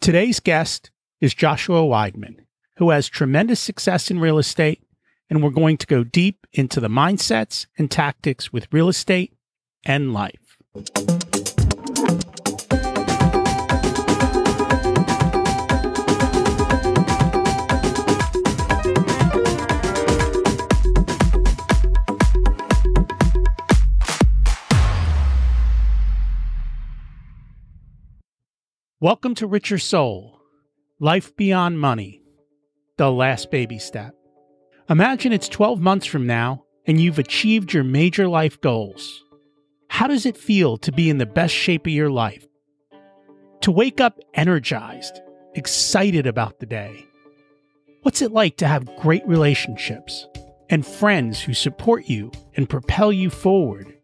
Today's guest is Joshua Weidman, who has tremendous success in real estate, and we're going to go deep into the mindsets and tactics with real estate and life. Welcome to Richer Soul, Life Beyond Money, the last baby step. Imagine it's 12 months from now and you've achieved your major life goals. How does it feel to be in the best shape of your life? To wake up energized, excited about the day? What's it like to have great relationships and friends who support you and propel you forward?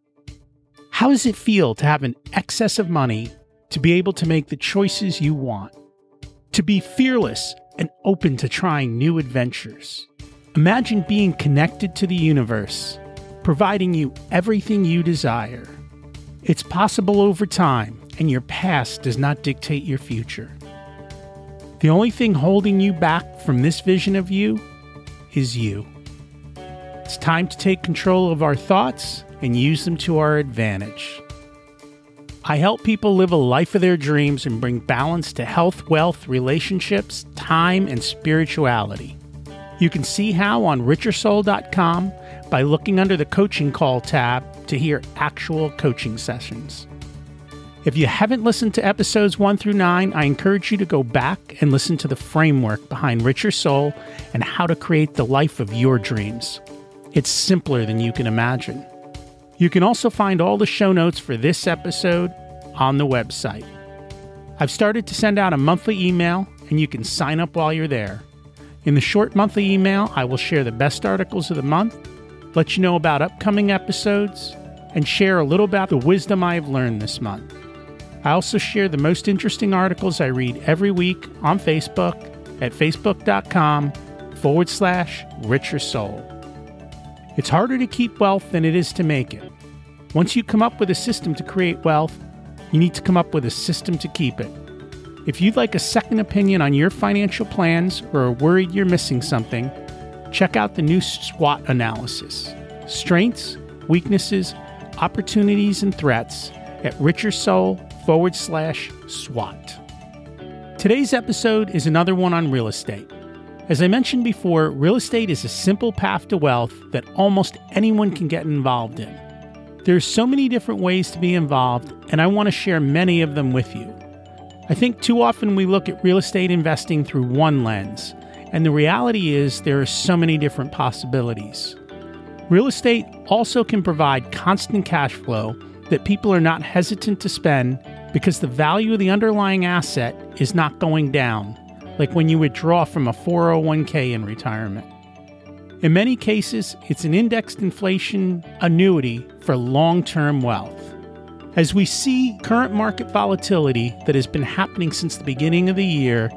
How does it feel to have an excess of money to be able to make the choices you want? To be fearless and open to trying new adventures? Imagine being connected to the universe, providing you everything you desire. It's possible over time, and your past does not dictate your future. The only thing holding you back from this vision of you is you. It's time to take control of our thoughts and use them to our advantage. I help people live a life of their dreams and bring balance to health, wealth, relationships, time, and spirituality. You can see how on richersoul.com by looking under the Coaching Call tab to hear actual coaching sessions. If you haven't listened to episodes 1 through 9, I encourage you to go back and listen to the framework behind Richer Soul and how to create the life of your dreams. It's simpler than you can imagine. You can also find all the show notes for this episode on the website. I've started to send out a monthly email, and you can sign up while you're there. In the short monthly email, I will share the best articles of the month, let you know about upcoming episodes, and share a little about the wisdom I have learned this month. I also share the most interesting articles I read every week on Facebook at facebook.com/Richer Soul. It's harder to keep wealth than it is to make it. Once you come up with a system to create wealth, you need to come up with a system to keep it. If you'd like a second opinion on your financial plans or are worried you're missing something, check out the new SWOT analysis. Strengths, weaknesses, opportunities, and threats at richersoul.com/SWOT. Today's episode is another one on real estate. As I mentioned before, real estate is a simple path to wealth that almost anyone can get involved in. There's so many different ways to be involved, and I want to share many of them with you. I think too often we look at real estate investing through one lens, and the reality is there are so many different possibilities. Real estate also can provide constant cash flow that people are not hesitant to spend because the value of the underlying asset is not going down, like when you withdraw from a 401k in retirement. In many cases, it's an indexed inflation annuity for long-term wealth. As we see current market volatility that has been happening since the beginning of the year,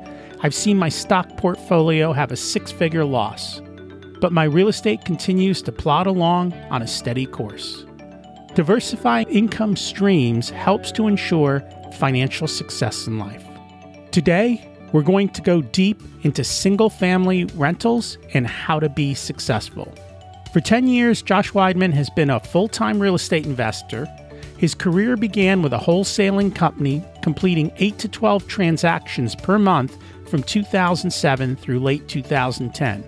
I've seen my stock portfolio have a 6-figure loss, but my real estate continues to plod along on a steady course. Diversifying income streams helps to ensure financial success in life. Today, we're going to go deep into single-family rentals and how to be successful. For 10 years, Josh Weidman has been a full-time real estate investor. His career began with a wholesaling company, completing 8 to 12 transactions per month from 2007 through late 2010.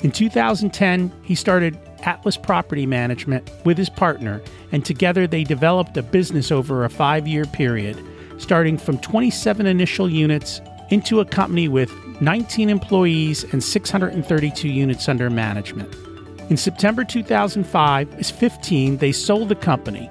In 2010, he started Atlas Property Management with his partner, and together they developed a business over a 5-year period, starting from 27 initial units into a company with 19 employees and 632 units under management. In September 2015, they sold the company.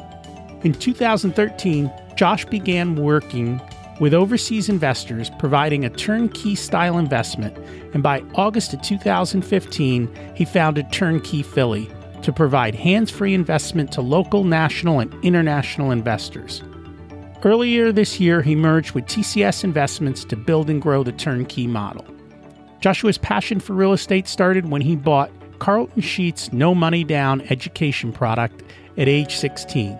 In 2013, Josh began working with overseas investors, providing a turnkey style investment, and by August of 2015, he founded Turnkey Philly to provide hands-free investment to local, national, and international investors. Earlier this year, he merged with TCS Investments to build and grow the turnkey model. Joshua's passion for real estate started when he bought Carlton Sheets' no money down education product at age 16.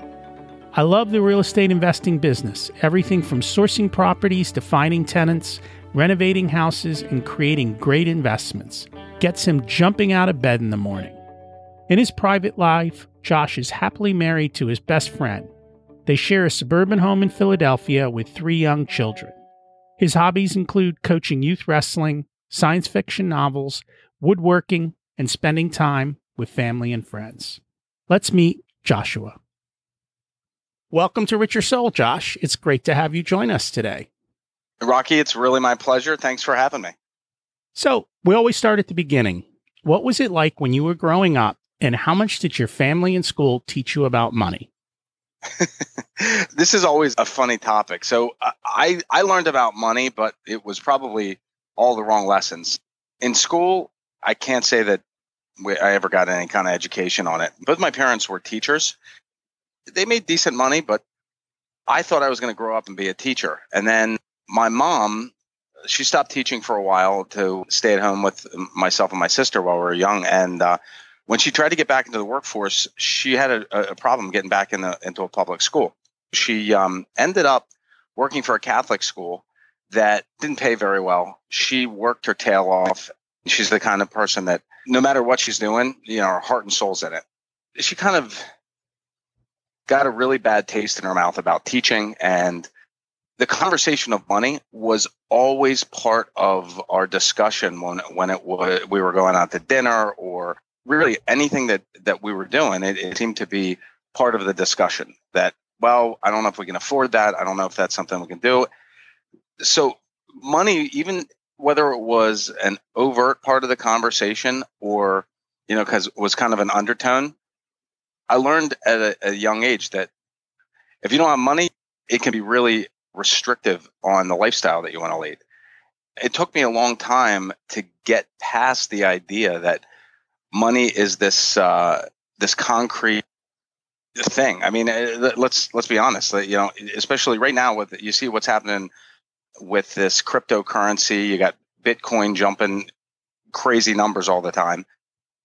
I love the real estate investing business, everything from sourcing properties to finding tenants, renovating houses, and creating great investments. Gets him jumping out of bed in the morning. In his private life, Josh is happily married to his best friend. They share a suburban home in Philadelphia with 3 young children. His hobbies include coaching youth wrestling, science fiction novels, woodworking, and spending time with family and friends. Let's meet Joshua. Welcome to Richer Soul, Josh. It's great to have you join us today. Rocky, it's really my pleasure. Thanks for having me. So, we always start at the beginning. What was it like when you were growing up, and how much did your family and school teach you about money? This is always a funny topic. So, I learned about money, but it was probably all the wrong lessons. In school, I can't say that I ever got any kind of education on it. Both my parents were teachers. They made decent money, but I thought I was going to grow up and be a teacher. And then my mom, she stopped teaching for a while to stay at home with myself and my sister while we were young. And when she tried to get back into the workforce, she had a problem getting back into a public school. She ended up working for a Catholic school that didn't pay very well. She worked her tail off. She's the kind of person that no matter what she's doing, her heart and soul's in it. She kind of got a really bad taste in her mouth about teaching, and the conversation of money was always part of our discussion when we were going out to dinner or really anything that we were doing. It seemed to be part of the discussion that, well, I don't know if we can afford that. I don't know if that's something we can do. So money, even whether it was an overt part of the conversation or, because it was kind of an undertone, I learned at a young age that if you don't have money, it can be really restrictive on the lifestyle that you want to lead. It took me a long time to get past the idea that money is this concrete thing. I mean, let's be honest. Especially right now, you see what's happening with this cryptocurrency. You got Bitcoin jumping crazy numbers all the time.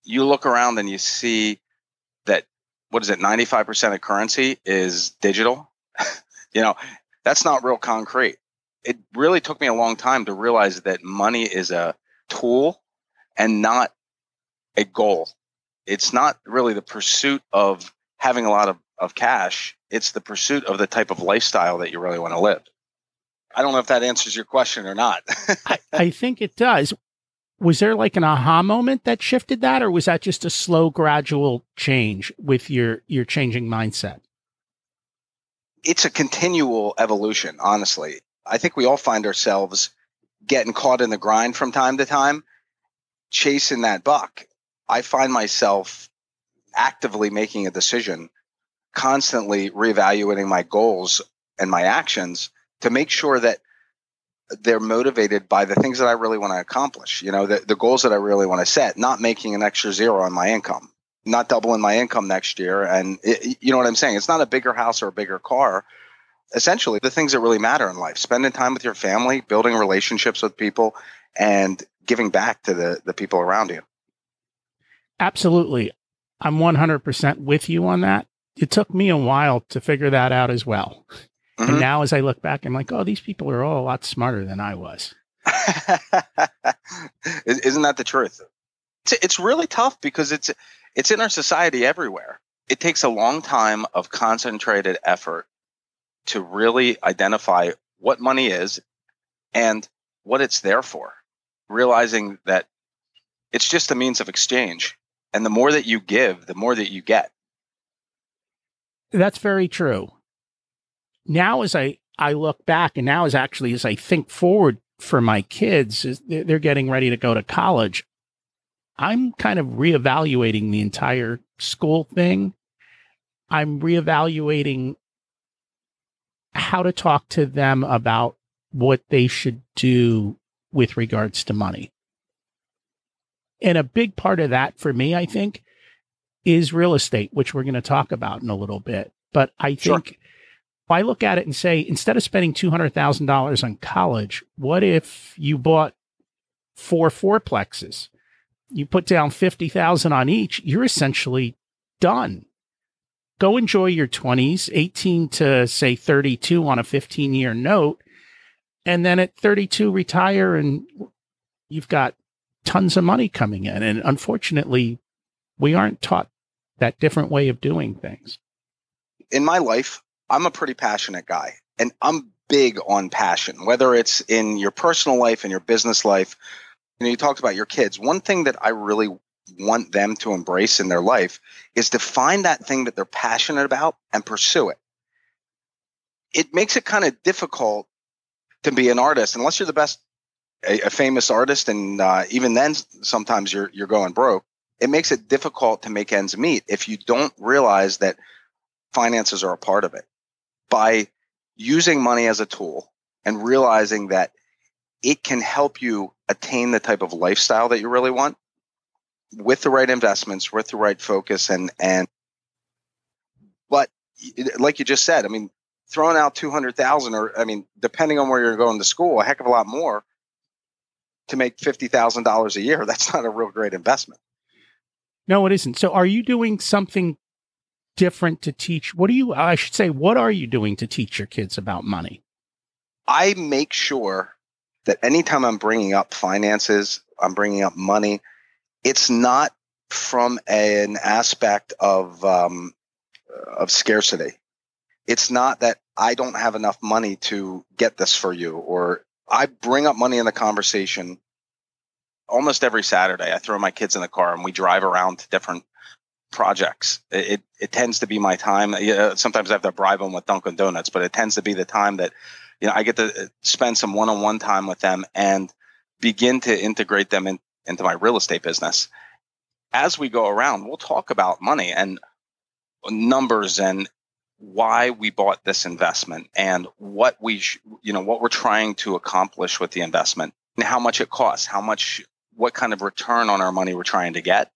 You look around and you see that, 95% of currency is digital. That's not real concrete. It really took me a long time to realize that money is a tool and not a goal. It's not really the pursuit of having a lot of cash. It's the pursuit of the type of lifestyle that you really want to live. I don't know if that answers your question or not. I think it does. Was there like an aha moment that shifted that, or was that just a slow, gradual change with your changing mindset? It's a continual evolution, honestly. I think we all find ourselves getting caught in the grind from time to time, chasing that buck. I find myself actively making a decision, constantly reevaluating my goals and my actions to make sure that they're motivated by the things that I really want to accomplish, the goals that I really want to set, not making an extra zero on my income, not doubling my income next year. And you know what I'm saying? It's not a bigger house or a bigger car. Essentially, the things that really matter in life, spending time with your family, building relationships with people, and giving back to the people around you. Absolutely. I'm 100% with you on that. It took me a while to figure that out as well. Mm-hmm. And now as I look back, I'm like, oh, these people are all a lot smarter than I was. Isn't that the truth? It's really tough because it's in our society everywhere. It takes a long time of concentrated effort to really identify what money is and what it's there for, realizing that it's just a means of exchange. And the more that you give, the more that you get. That's very true. Now, as I look back, and now as I think forward for my kids, as they're getting ready to go to college, I'm kind of reevaluating the entire school thing. I'm reevaluating how to talk to them about what they should do with regards to money. And a big part of that for me, I think, is real estate, which we're going to talk about in a little bit. But I think if I look at it and say, instead of spending $200,000 on college, what if you bought 4 fourplexes? You put down $50,000 on each, you're essentially done. go enjoy your 20s, 18 to say 32 on a 15-year note. And then at 32, retire and you've got tons of money coming in. And unfortunately, we aren't taught that different way of doing things. In my life, I'm a pretty passionate guy, and I'm big on passion, whether it's in your personal life and your business life. You talked about your kids. One thing that I really want them to embrace in their life is to find that thing that they're passionate about and pursue it. It makes it kind of difficult to be an artist unless you're the best, a famous artist, and even then, sometimes you're going broke. It makes it difficult to make ends meet if you don't realize that finances are a part of it. By using money as a tool and realizing that it can help you attain the type of lifestyle that you really want with the right investments, with the right focus, but like you just said, I mean, throwing out $200,000, or I mean, depending on where you're going to school, a heck of a lot more to make $50,000 a year. That's not a real great investment. No, it isn't. So are you doing something different to teach? What are you doing to teach your kids about money? I make sure that anytime I'm bringing up finances, I'm bringing up money, it's not from an aspect of scarcity. It's not that I don't have enough money to get this for you, or I bring up money in the conversation almost every Saturday. I throw my kids in the car and we drive around to different projects. It tends to be my time. Sometimes I have to bribe them with Dunkin' Donuts, but it tends to be the time that I get to spend some one-on-one time with them and begin to integrate them into my real estate business. As we go around, we'll talk about money and numbers and why we bought this investment and what what we're trying to accomplish with the investment and how much it costs, what kind of return on our money we're trying to get.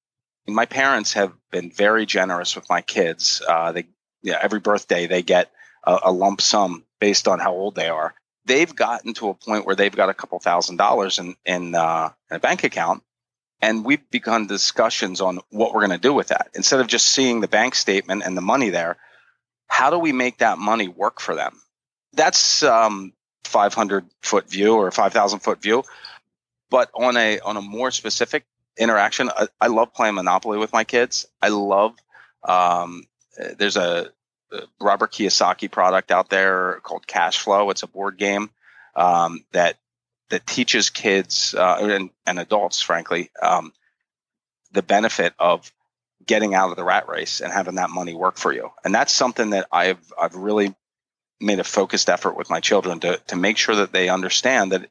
My parents have been very generous with my kids. Every birthday they get a lump sum based on how old they are. They've gotten to a point where they've got a couple $1,000s in a bank account, and we've begun discussions on what we're going to do with that. Instead of just seeing the bank statement and the money there, how do we make that money work for them? That's 500-foot view or 5,000-foot view. But on a more specific interaction, I love playing Monopoly with my kids. I love there's a Robert Kiyosaki product out there called Cash Flow. It's a board game that teaches kids and adults, frankly, the benefit of getting out of the rat race and having that money work for you. And that's something that I've really made a focused effort with my children to make sure that they understand that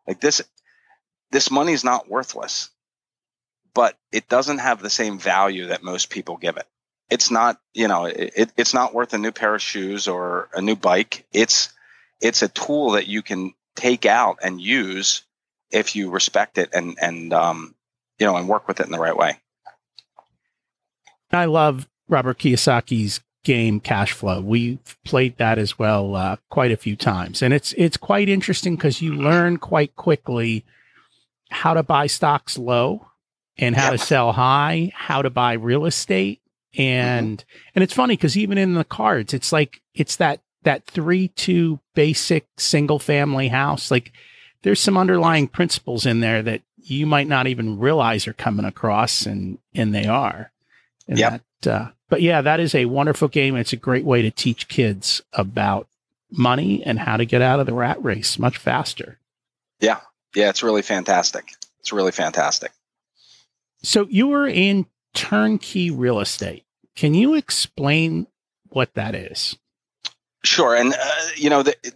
like this money is not worthless, but it doesn't have the same value that most people give it. It's not, it's not worth a new pair of shoes or a new bike. It's a tool that you can take out and use if you respect it and work with it in the right way. I love Robert Kiyosaki's game Cash Flow. We've played that as well quite a few times. And it's quite interesting because you learn quite quickly how to buy stocks low and how to sell high, how to buy real estate. And it's funny because even in the cards, it's like it's that 3-2 basic single family house. Like there's some underlying principles in there that you might not even realize are coming across, and they are. And but yeah, that is a wonderful game. It's a great way to teach kids about money and how to get out of the rat race much faster. Yeah, it's really fantastic. So you were in turnkey real estate. Can you explain what that is? Sure. And,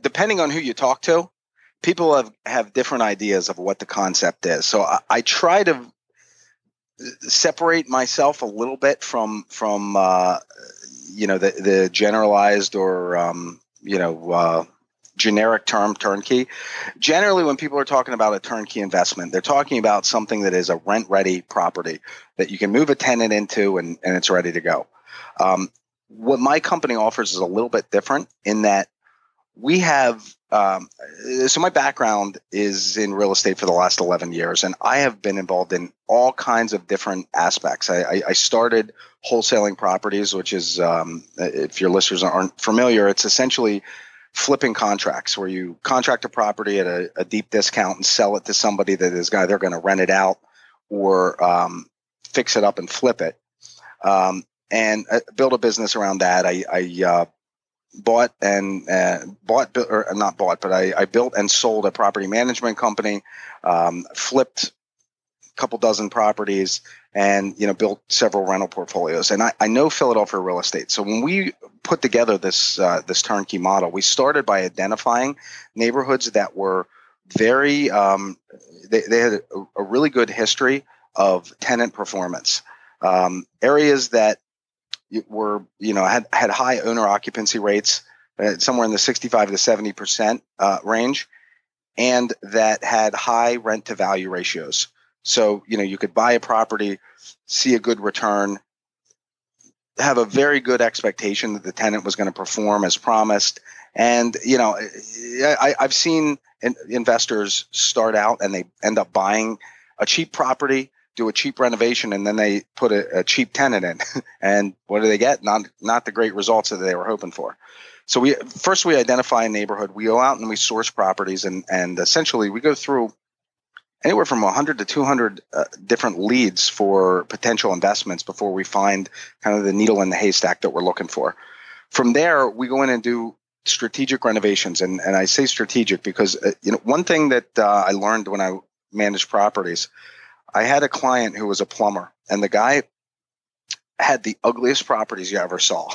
depending on who you talk to, people have different ideas of what the concept is. So I try to separate myself a little bit from the generalized or, generic term turnkey. Generally, when people are talking about a turnkey investment, they're talking about something that is a rent-ready property that you can move a tenant into and it's ready to go. What my company offers is a little bit different in that we have, so my background is in real estate for the last 11 years, and I have been involved in all kinds of different aspects. I started wholesaling properties, which is, if your listeners aren't familiar, it's essentially flipping contracts where you contract a property at a deep discount and sell it to somebody that is either going to rent it out or fix it up and flip it, and build a business around that. I built and sold a property management company, flipped a couple dozen properties, and built several rental portfolios. And I know Philadelphia real estate. So when we put together this turnkey model, we started by identifying neighborhoods that were very they had a really good history of tenant performance, areas that were had high owner occupancy rates, somewhere in the 65 to 70% range, and that had high rent to value ratios. So you could buy a property, see a good return, have a very good expectation that the tenant was going to perform as promised. And I've seen investors start out and they end up buying a cheap property, do a cheap renovation, and then they put a cheap tenant in. And what do they get? Not the great results that they were hoping for. So we identify a neighborhood. We go out and we source properties, and essentially we go through anywhere from 100 to 200 different leads for potential investments before we find kind of the needle in the haystack that we're looking for. From there, we go in and do strategic renovations. And I say strategic because one thing that I learned when I managed properties, I had a client who was a plumber, and the guy had the ugliest properties you ever saw.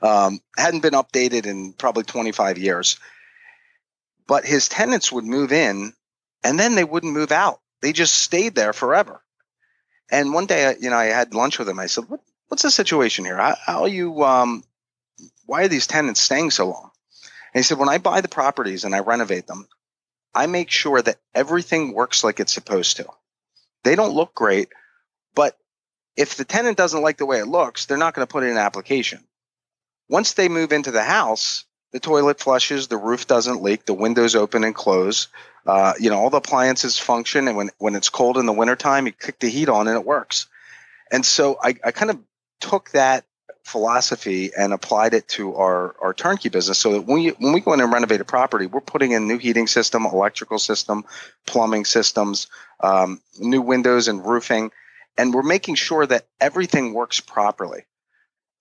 Hadn't been updated in probably 25 years. But his tenants would move in, and then they wouldn't move out. They just stayed there forever. And one day, I had lunch with him. I said, "What's the situation here? How are you? Why are these tenants staying so long?" And he said, "When I buy the properties and I renovate them, I make sure that everything works like it's supposed to. They don't look great, but if the tenant doesn't like the way it looks, they're not going to put in an application. Once they move into the house, the toilet flushes, the roof doesn't leak, the windows open and close, all the appliances function, and when it's cold in the wintertime, you kick the heat on and it works." And so I kind of took that philosophy and applied it to our turnkey business, so that when we go in and renovate a property, we're putting in new heating system, electrical system, plumbing systems, new windows and roofing, and we're making sure that everything works properly.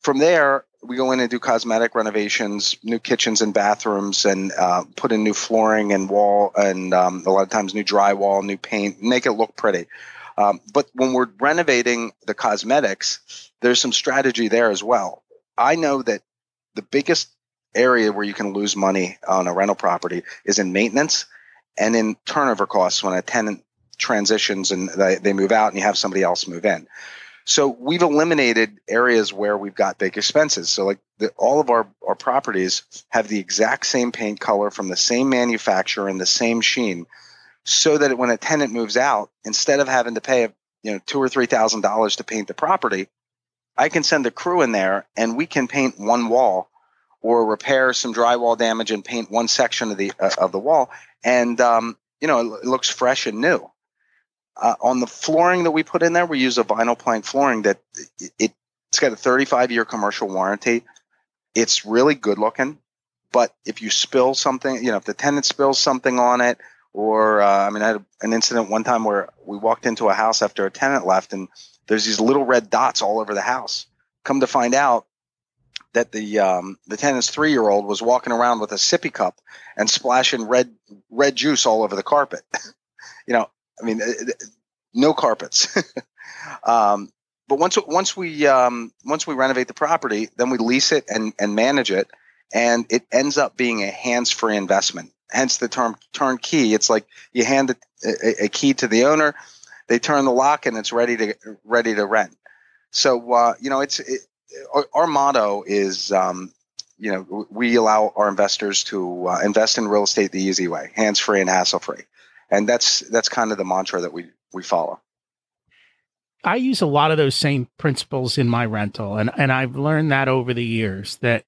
From there, we go in and do cosmetic renovations, new kitchens and bathrooms, and put in new flooring and wall, and a lot of times new drywall, new paint, make it look pretty. But when we're renovating the cosmetics, there's some strategy there as well. I know that the biggest area where you can lose money on a rental property is in maintenance and in turnover costs when a tenant transitions and they move out and you have somebody else move in. So we've eliminated areas where we've got big expenses. So like all of our properties have the exact same paint color from the same manufacturer and the same sheen, so that when a tenant moves out, instead of having to pay $2,000 or $3,000 to paint the property, I can send a crew in there and we can paint one wall or repair some drywall damage and paint one section of the wall, and it looks fresh and new. On the flooring that we put in there, we use a vinyl plank flooring that it's got a 35-year commercial warranty. It's really good looking, but if you spill something, if the tenant spills something on it, or I had an incident one time where we walked into a house after a tenant left, and there's these little red dots all over the house. Come to find out that the tenant's 3-year-old was walking around with a sippy cup and splashing red juice all over the carpet. No carpets. But once we renovate the property, then we lease it and manage it, and it ends up being a hands-free investment. Hence the term turnkey. It's like you hand a key to the owner, they turn the lock, and it's ready to rent. So our motto is we allow our investors to invest in real estate the easy way, hands-free and hassle-free. And that's kind of the mantra that we follow. I use a lot of those same principles in my rental. And I've learned that over the years, that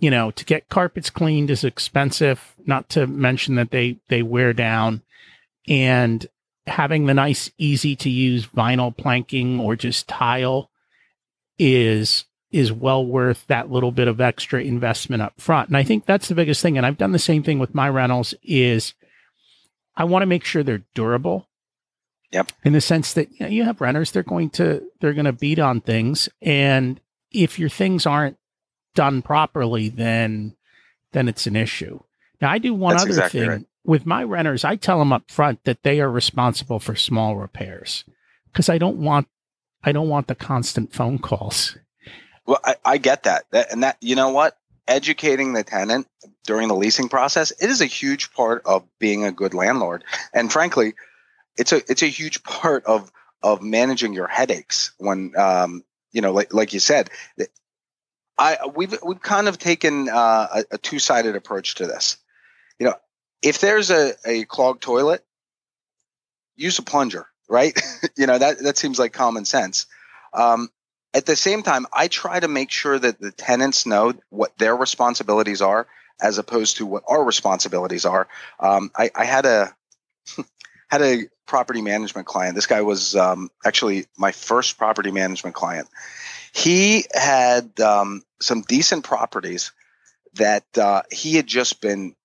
To get carpets cleaned is expensive, not to mention that they wear down. And having the nice, easy to use vinyl planking or just tile is well worth that little bit of extra investment up front. And I think that's the biggest thing. And I've done the same thing with my rentals is I want to make sure they're durable. Yep. In the sense that you have renters, they're going to beat on things. And if your things aren't done properly, then it's an issue. Now I do one That's other exactly thing right. with my renters. I tell them up front that they are responsible for small repairs because I don't want the constant phone calls. Well, I get that. And you know what? Educating the tenant during the leasing process, it is a huge part of being a good landlord. And frankly, it's a huge part of managing your headaches when, like you said, we've kind of taken a two-sided approach to this. If there's a clogged toilet, use a plunger, right? That seems like common sense. At the same time, I try to make sure that the tenants know what their responsibilities are as opposed to what our responsibilities are. I had a property management client. This guy was actually my first property management client. He had some decent properties that he had just been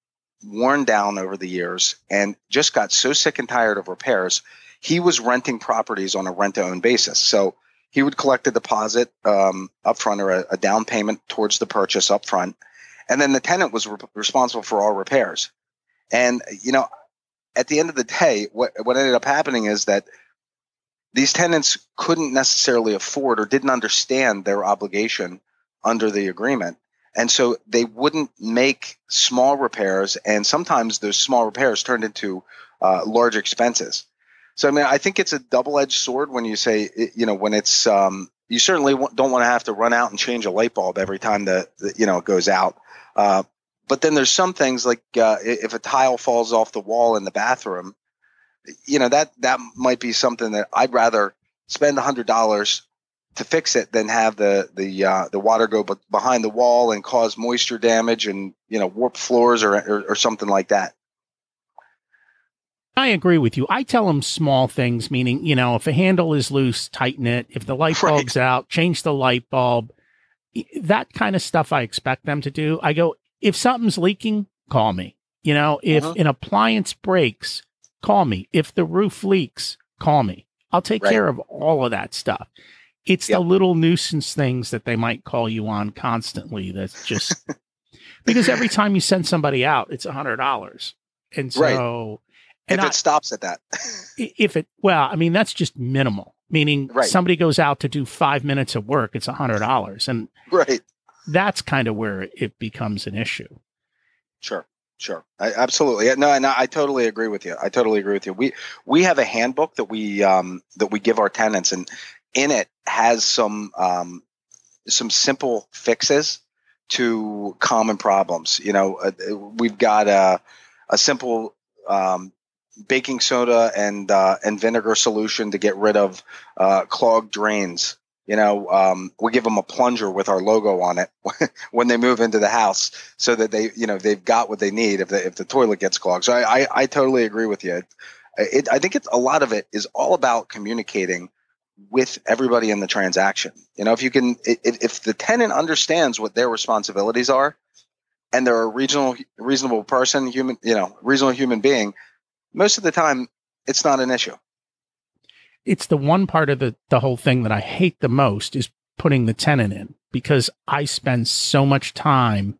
worn down over the years and just got so sick and tired of repairs. He was renting properties on a rent-to-own basis. So he would collect a deposit up front or a down payment towards the purchase up front. And then the tenant was responsible for all repairs. And, at the end of the day, what ended up happening is that these tenants couldn't necessarily afford or didn't understand their obligation under the agreement. And so they wouldn't make small repairs. And sometimes those small repairs turned into large expenses. So, I think it's a double-edged sword when you say, when it's you certainly don't want to have to run out and change a light bulb every time that it goes out. But then there's some things like if a tile falls off the wall in the bathroom, that might be something that I'd rather spend $100 to fix it than have the water go behind the wall and cause moisture damage and warp floors or something like that. I agree with you. I tell them small things, meaning, if a handle is loose, tighten it. If the light bulb's out, change the light bulb. That kind of stuff I expect them to do. I go, if something's leaking, call me. If an appliance breaks, call me. If the roof leaks, call me. I'll take care of all of that stuff. It's the little nuisance things that they might call you on constantly. That's just because every time you send somebody out, it's $100. And so... And if it stops at that. That's just minimal. Meaning somebody goes out to do 5 minutes of work, it's $100. And that's kind of where it becomes an issue. Sure. Absolutely. No, and I totally agree with you. We have a handbook that we give our tenants, and in it has some simple fixes to common problems. We've got a simple baking soda and vinegar solution to get rid of clogged drains. We give them a plunger with our logo on it when they move into the house, so that they've got what they need if the toilet gets clogged. So I totally agree with you. I think a lot of it is all about communicating with everybody in the transaction. If the tenant understands what their responsibilities are, and they're a reasonable person, reasonable human being, most of the time, it's not an issue. It's the one part of the whole thing that I hate the most is putting the tenant in, because I spend so much time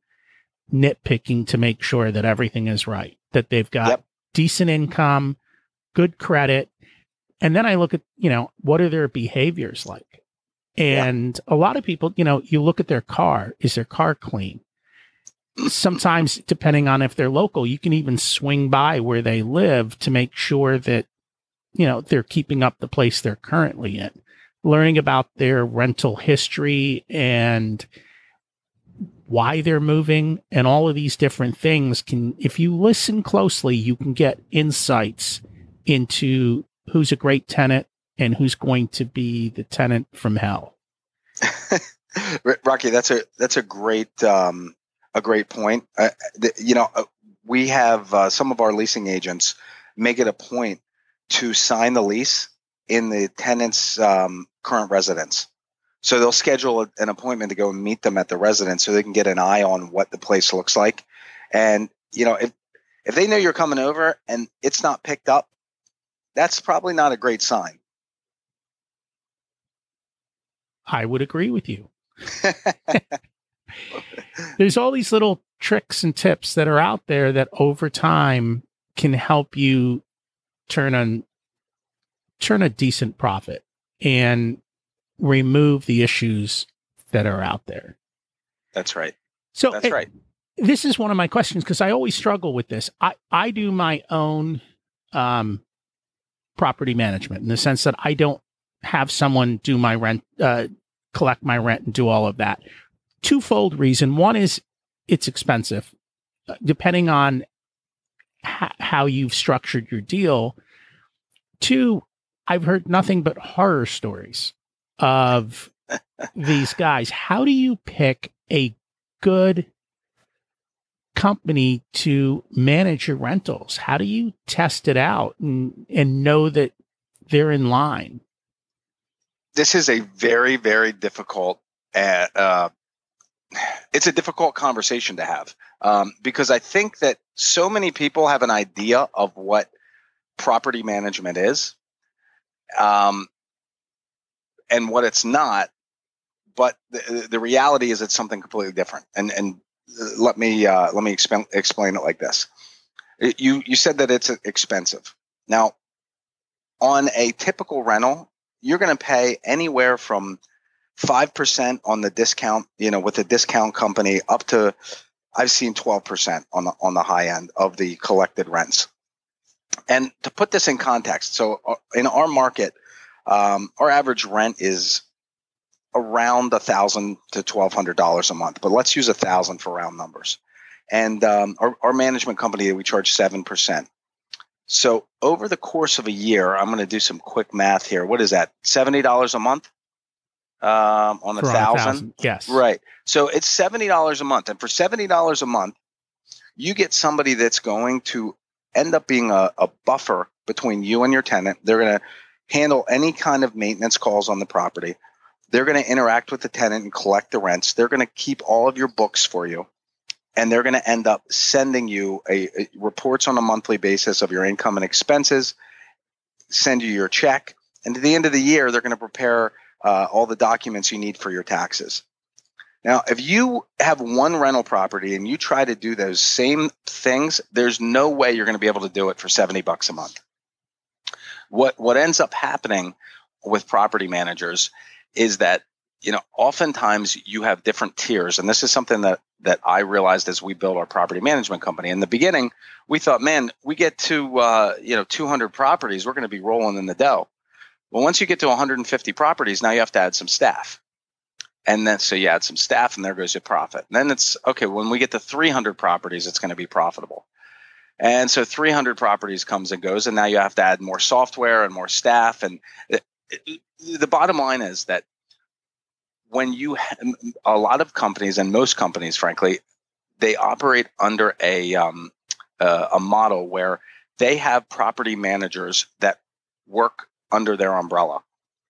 nitpicking to make sure that everything is right, that they've got decent income, good credit. And then I look at, what are their behaviors like? And a lot of people, you look at their car. Is their car clean? Sometimes, depending on if they're local, you can even swing by where they live to make sure that, they're keeping up the place they're currently in. Learning about their rental history and why they're moving and all of these different things if you listen closely, you can get insights into who's a great tenant and who's going to be the tenant from hell. Rocky, that's a great a great point. We have some of our leasing agents make it a point to sign the lease in the tenant's current residence. So they'll schedule an appointment to go and meet them at the residence so they can get an eye on what the place looks like. And, if they know you're coming over and it's not picked up, that's probably not a great sign. I would agree with you. There's all these little tricks and tips that are out there that over time can help you turn a decent profit and remove the issues that are out there. That's right. So that's right. This is one of my questions because I always struggle with this. I do my own property management in the sense that I don't have someone do my rent, collect my rent and do all of that. Twofold reason. One is it's expensive, depending on how you've structured your deal. Two, I've heard nothing but horror stories of these guys. How do you pick a good company to manage your rentals? How do you test it out and know that they're in line? This is a very, very difficult, it's a difficult conversation to have because I think that so many people have an idea of what property management is and what it's not, but the reality is it's something completely different. And let me explain it like this. You said that it's expensive. Now, on a typical rental, you're going to pay anywhere from 5% on the discount, with a discount company, up to I've seen 12% on the high end of the collected rents. And to put this in context, so in our market, our average rent is around $1,000 to $1,200 a month, but let's use 1,000 for round numbers. And our management company, we charge 7%. So over the course of a year, I'm going to do some quick math here. What is that? $70 a month on 1,000? Yes. Right. So it's $70 a month. And for $70 a month, you get somebody that's going to end up being a buffer between you and your tenant. They're going to handle any kind of maintenance calls on the property. They're going to interact with the tenant and collect the rents. They're going to keep all of your books for you. And they're going to end up sending you a reports on a monthly basis of your income and expenses, send you your check. And at the end of the year, they're going to prepare all the documents you need for your taxes. Now, if you have one rental property and you try to do those same things, there's no way you're going to be able to do it for $70 a month. What ends up happening with property managers is that, oftentimes you have different tiers. And this is something that I realized as we built our property management company. In the beginning, we thought, man, we get to, 200 properties, we're going to be rolling in the dough. Well, once you get to 150 properties, now you have to add some staff. And then, so you add some staff and there goes your profit. And then it's, okay, when we get to 300 properties, it's going to be profitable. And so 300 properties comes and goes, and now you have to add more software and more staff. And the bottom line is that when a lot of companies, and most companies, frankly, they operate under a model where they have property managers that work under their umbrella.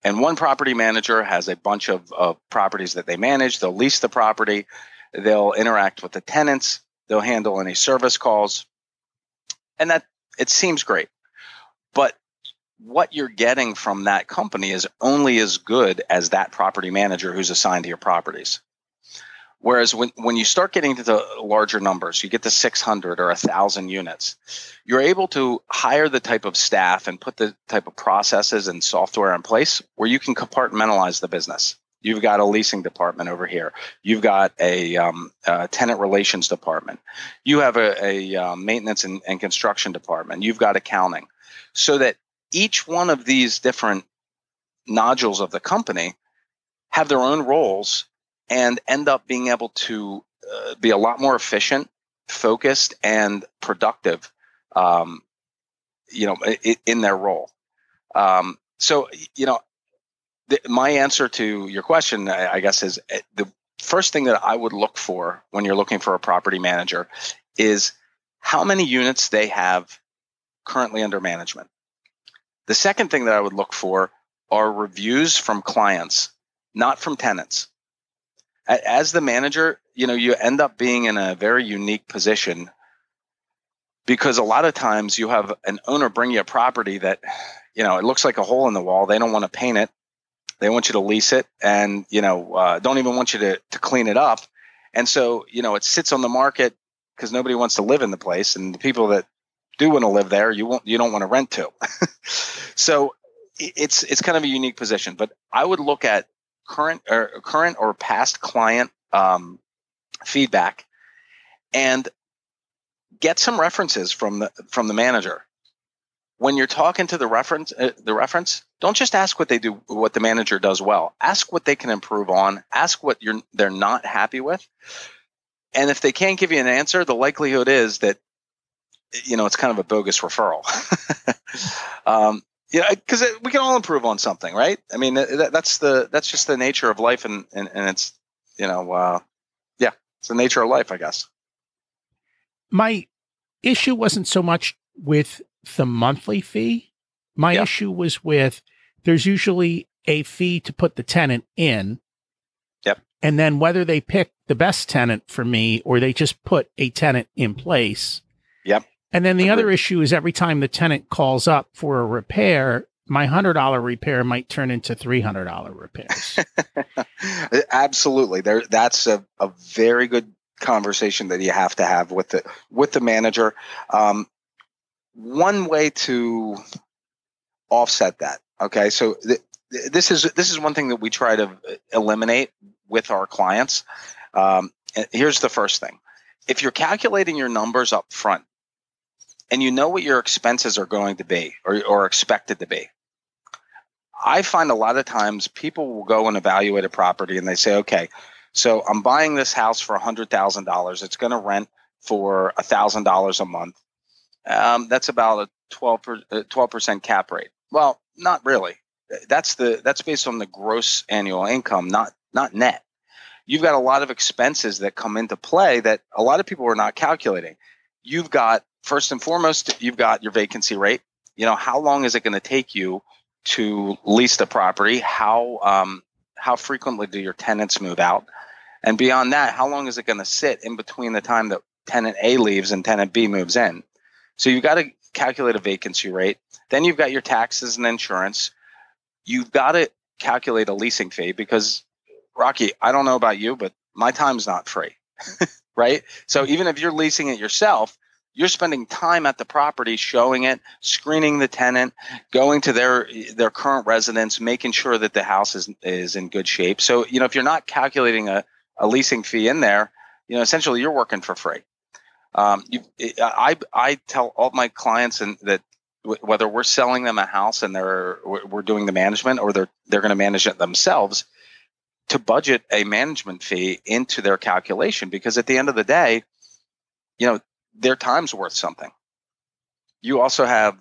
And one property manager has a bunch of properties that they manage. They'll lease the property. They'll interact with the tenants. They'll handle any service calls. And that, it seems great. But what you're getting from that company is only as good as that property manager who's assigned to your properties. Whereas when you start getting to the larger numbers, you get to 600 or 1,000 units, you're able to hire the type of staff and put the type of processes and software in place where you can compartmentalize the business. You've got a leasing department over here. You've got a tenant relations department. You have a maintenance and construction department. You've got accounting. So that each one of these different nodules of the company have their own roles and end up being able to be a lot more efficient, focused, and productive, in their role. My answer to your question, I guess, is first thing that I would look for when you're looking for a property manager is how many units they have currently under management. The second thing that I would look for are reviews from clients, not from tenants. As the manager, you end up being in a very unique position because a lot of times you have an owner bring you a property that, it looks like a hole in the wall. They don't want to paint it. They want you to lease it and, don't even want you to clean it up. And so, it sits on the market because nobody wants to live in the place. And the people that do want to live there, you don't want to rent to. So it's kind of a unique position. But I would look at current or past client feedback and get some references from the manager. When you're talking to the reference, don't just ask what the manager does well. Ask what they can improve on. Ask what they're not happy with. And if they can't give you an answer, the likelihood is that, it's kind of a bogus referral. Because we can all improve on something, right? I mean, that's just the nature of life, and it's, it's the nature of life, I guess. My issue wasn't so much with the monthly fee. My issue was with there's usually a fee to put the tenant in. Yep. And then whether they pick the best tenant for me or they just put a tenant in place. Yep. And then the other issue is every time the tenant calls up for a repair, my $100 repair might turn into $300 repairs. Absolutely. That's a very good conversation that you have to have with the manager. One way to offset that. Okay. So this is one thing that we try to eliminate with our clients. And here's the first thing. If you're calculating your numbers up front and you know what your expenses are going to be or expected to be, I find a lot of times people will go and evaluate a property and they say, okay, so I'm buying this house for $100,000. It's going to rent for $1,000 a month. That's about a 12% cap rate. Well, not really. That's based on the gross annual income, not net. You've got a lot of expenses that come into play that a lot of people are not calculating. You've got, first and foremost, you've got your vacancy rate. How long is it going to take you to lease the property? How frequently do your tenants move out? And beyond that, how long is it going to sit in between the time that tenant A leaves and tenant B moves in? So you've got to calculate a vacancy rate. Then you've got your taxes and insurance. You've got to calculate a leasing fee because, Rocky, I don't know about you, but my time's not free, right? So even if you're leasing it yourself, you're spending time at the property, showing it, screening the tenant, going to their current residence, making sure that the house is in good shape. So, if you're not calculating a leasing fee in there, essentially you're working for free. I tell all my clients that whether we're selling them a house and we're doing the management or they're going to manage it themselves, to budget a management fee into their calculation, because at the end of the day, their time's worth something. You also have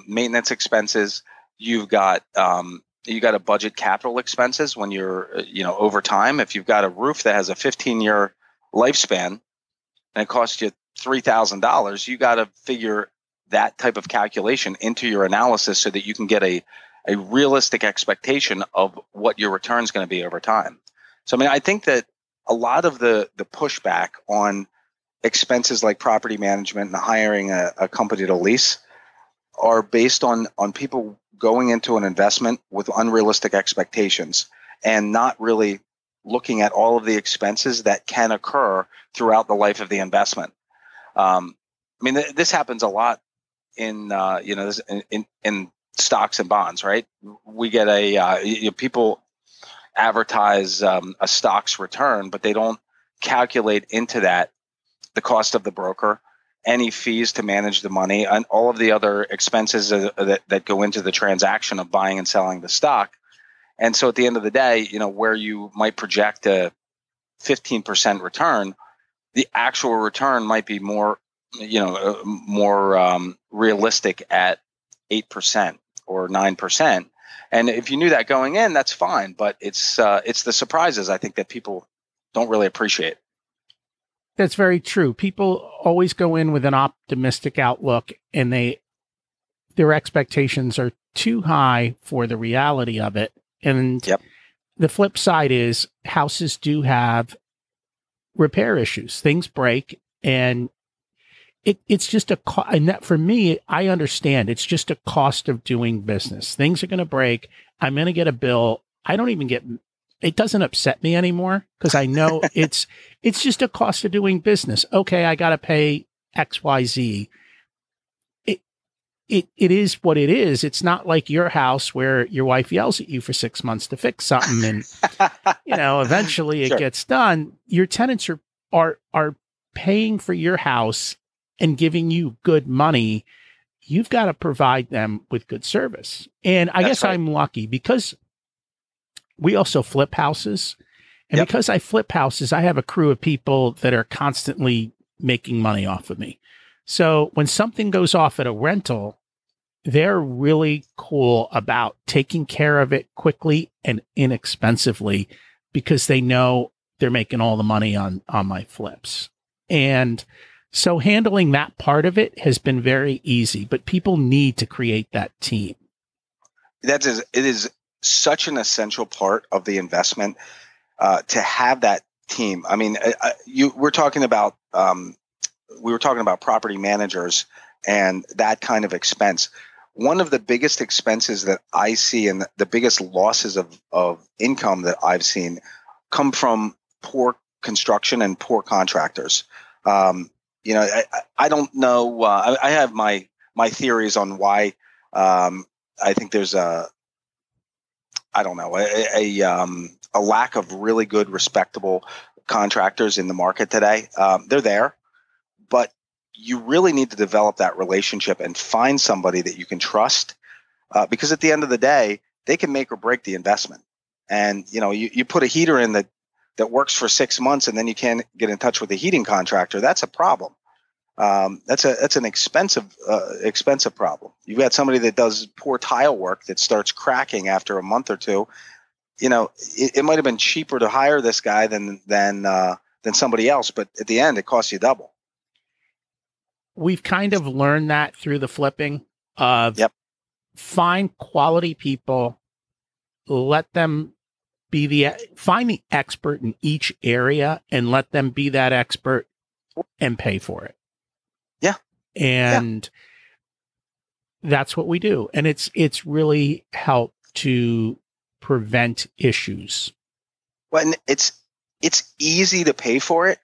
maintenance expenses. You've got a budget capital expenses when you're over time. If you've got a roof that has a 15-year lifespan and it costs you $3,000, you got to figure that type of calculation into your analysis so that you can get a realistic expectation of what your return is going to be over time. So, I think that a lot of the pushback on expenses like property management and hiring a company to lease are based on people going into an investment with unrealistic expectations and not really looking at all of the expenses that can occur throughout the life of the investment. This happens a lot in stocks and bonds, right? We get people advertise a stock's return, but they don't calculate into that the cost of the broker, any fees to manage the money, and all of the other expenses that go into the transaction of buying and selling the stock. And so at the end of the day, where you might project a 15% return, the actual return might be more realistic at 8% or 9%. And if you knew that going in, that's fine. But it's the surprises, I think, that people don't really appreciate. That's very true. People always go in with an optimistic outlook, and their expectations are too high for the reality of it. And Yep. the flip side is houses do have repair issues. Things break, and it's just and that, for me, I understand it's just a cost of doing business. Things are going to break. I'm going to get a bill. I don't even get, it doesn't upset me anymore because I know it's just a cost of doing business. Okay, I got to pay XYZ. It is what it is. It's not like your house where your wife yells at you for 6 months to fix something, and eventually it gets done. Your tenants are paying for your house and giving you good money. You've got to provide them with good service. And I guess I'm lucky because we also flip houses. And because I flip houses, I have a crew of people that are constantly making money off of me. So when something goes off at a rental, they're really cool about taking care of it quickly and inexpensively because they know they're making all the money on my flips. And so handling that part of it has been very easy, but people need to create that team. It is such an essential part of the investment to have that team. I mean, we were talking about property managers and that kind of expense. One of the biggest expenses that I see and the biggest losses of income that I've seen come from poor construction and poor contractors. I don't know. I have my theories on why. I think there's a lack of really good, respectable contractors in the market today. They're there, but you really need to develop that relationship and find somebody that you can trust, because at the end of the day, they can make or break the investment. And you put a heater in that works for 6 months, and then you can't get in touch with the heating contractor. That's a problem. That's an expensive problem. You've got somebody that does poor tile work that starts cracking after a month or two. It might have been cheaper to hire this guy than somebody else, but at the end, it costs you double. We've kind of learned that through the flipping of find quality people, let them find the expert in each area and let them be that expert and pay for it. Yeah. And that's what we do. And it's really helped to prevent issues. Well, and it's easy to pay for it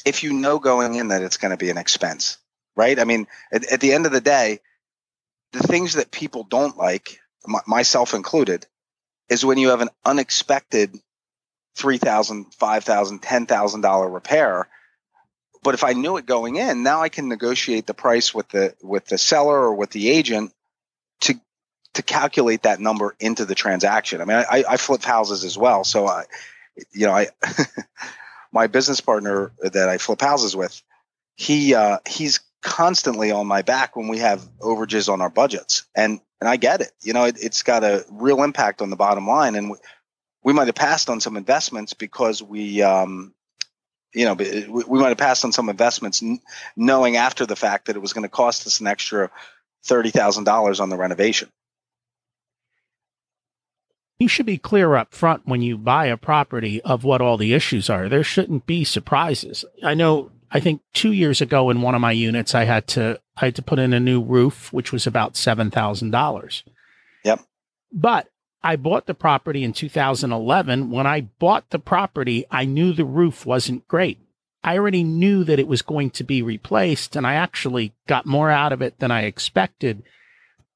if you know going in that it's going to be an expense, right? I mean, at the end of the day, the things that people don't like, myself included, is when you have an unexpected $3,000, $5,000, $10,000 repair. But if I knew it going in, now I can negotiate the price with the seller or with the agent to calculate that number into the transaction. I mean, I flip houses as well, so my business partner that I flip houses with, he's constantly on my back when we have overages on our budgets, and I get it. It's got a real impact on the bottom line, and we might have passed on some investments because we might have passed on some investments knowing after the fact that it was going to cost us an extra $30,000 on the renovation. You should be clear up front when you buy a property of what all the issues are. There shouldn't be surprises. I think 2 years ago in one of my units, I had to put in a new roof, which was about $7,000. Yep. But I bought the property in 2011. When I bought the property, I knew the roof wasn't great. I already knew that it was going to be replaced, and I actually got more out of it than I expected.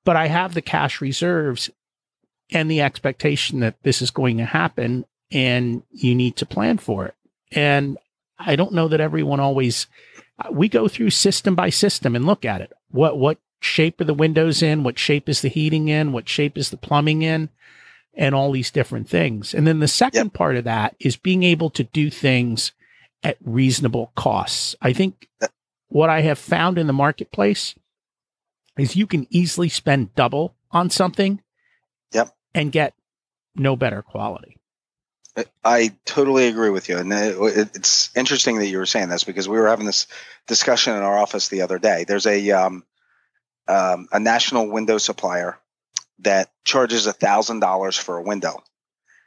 But I have the cash reserves and the expectation that this is going to happen, and you need to plan for it. And I don't know that everyone always, we go through system by system and look at it. What shape are the windows in? What shape is the heating in? What shape is the plumbing in? And all these different things. And then the second part of that is being able to do things at reasonable costs. I think what I have found in the marketplace is you can easily spend double on something and get no better quality. I totally agree with you. And it's interesting that you were saying this because we were having this discussion in our office the other day. There's a national window supplier that charges $1,000 for a window.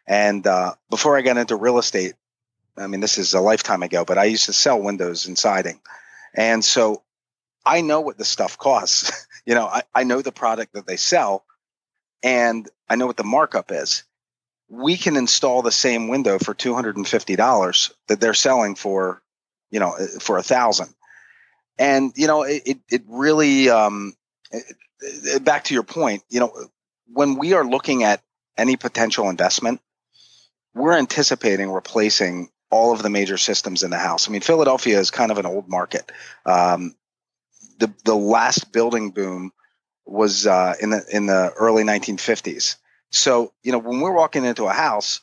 And before I got into real estate, I mean, this is a lifetime ago, but I used to sell windows and siding. And so I know what this stuff costs. I know the product that they sell, and I know what the markup is. We can install the same window for $250 that they're selling for $1,000. And, it really, back to your point, when we are looking at any potential investment, we're anticipating replacing all of the major systems in the house. I mean, Philadelphia is kind of an old market. The last building boom was in the early 1950s. So, when we're walking into a house,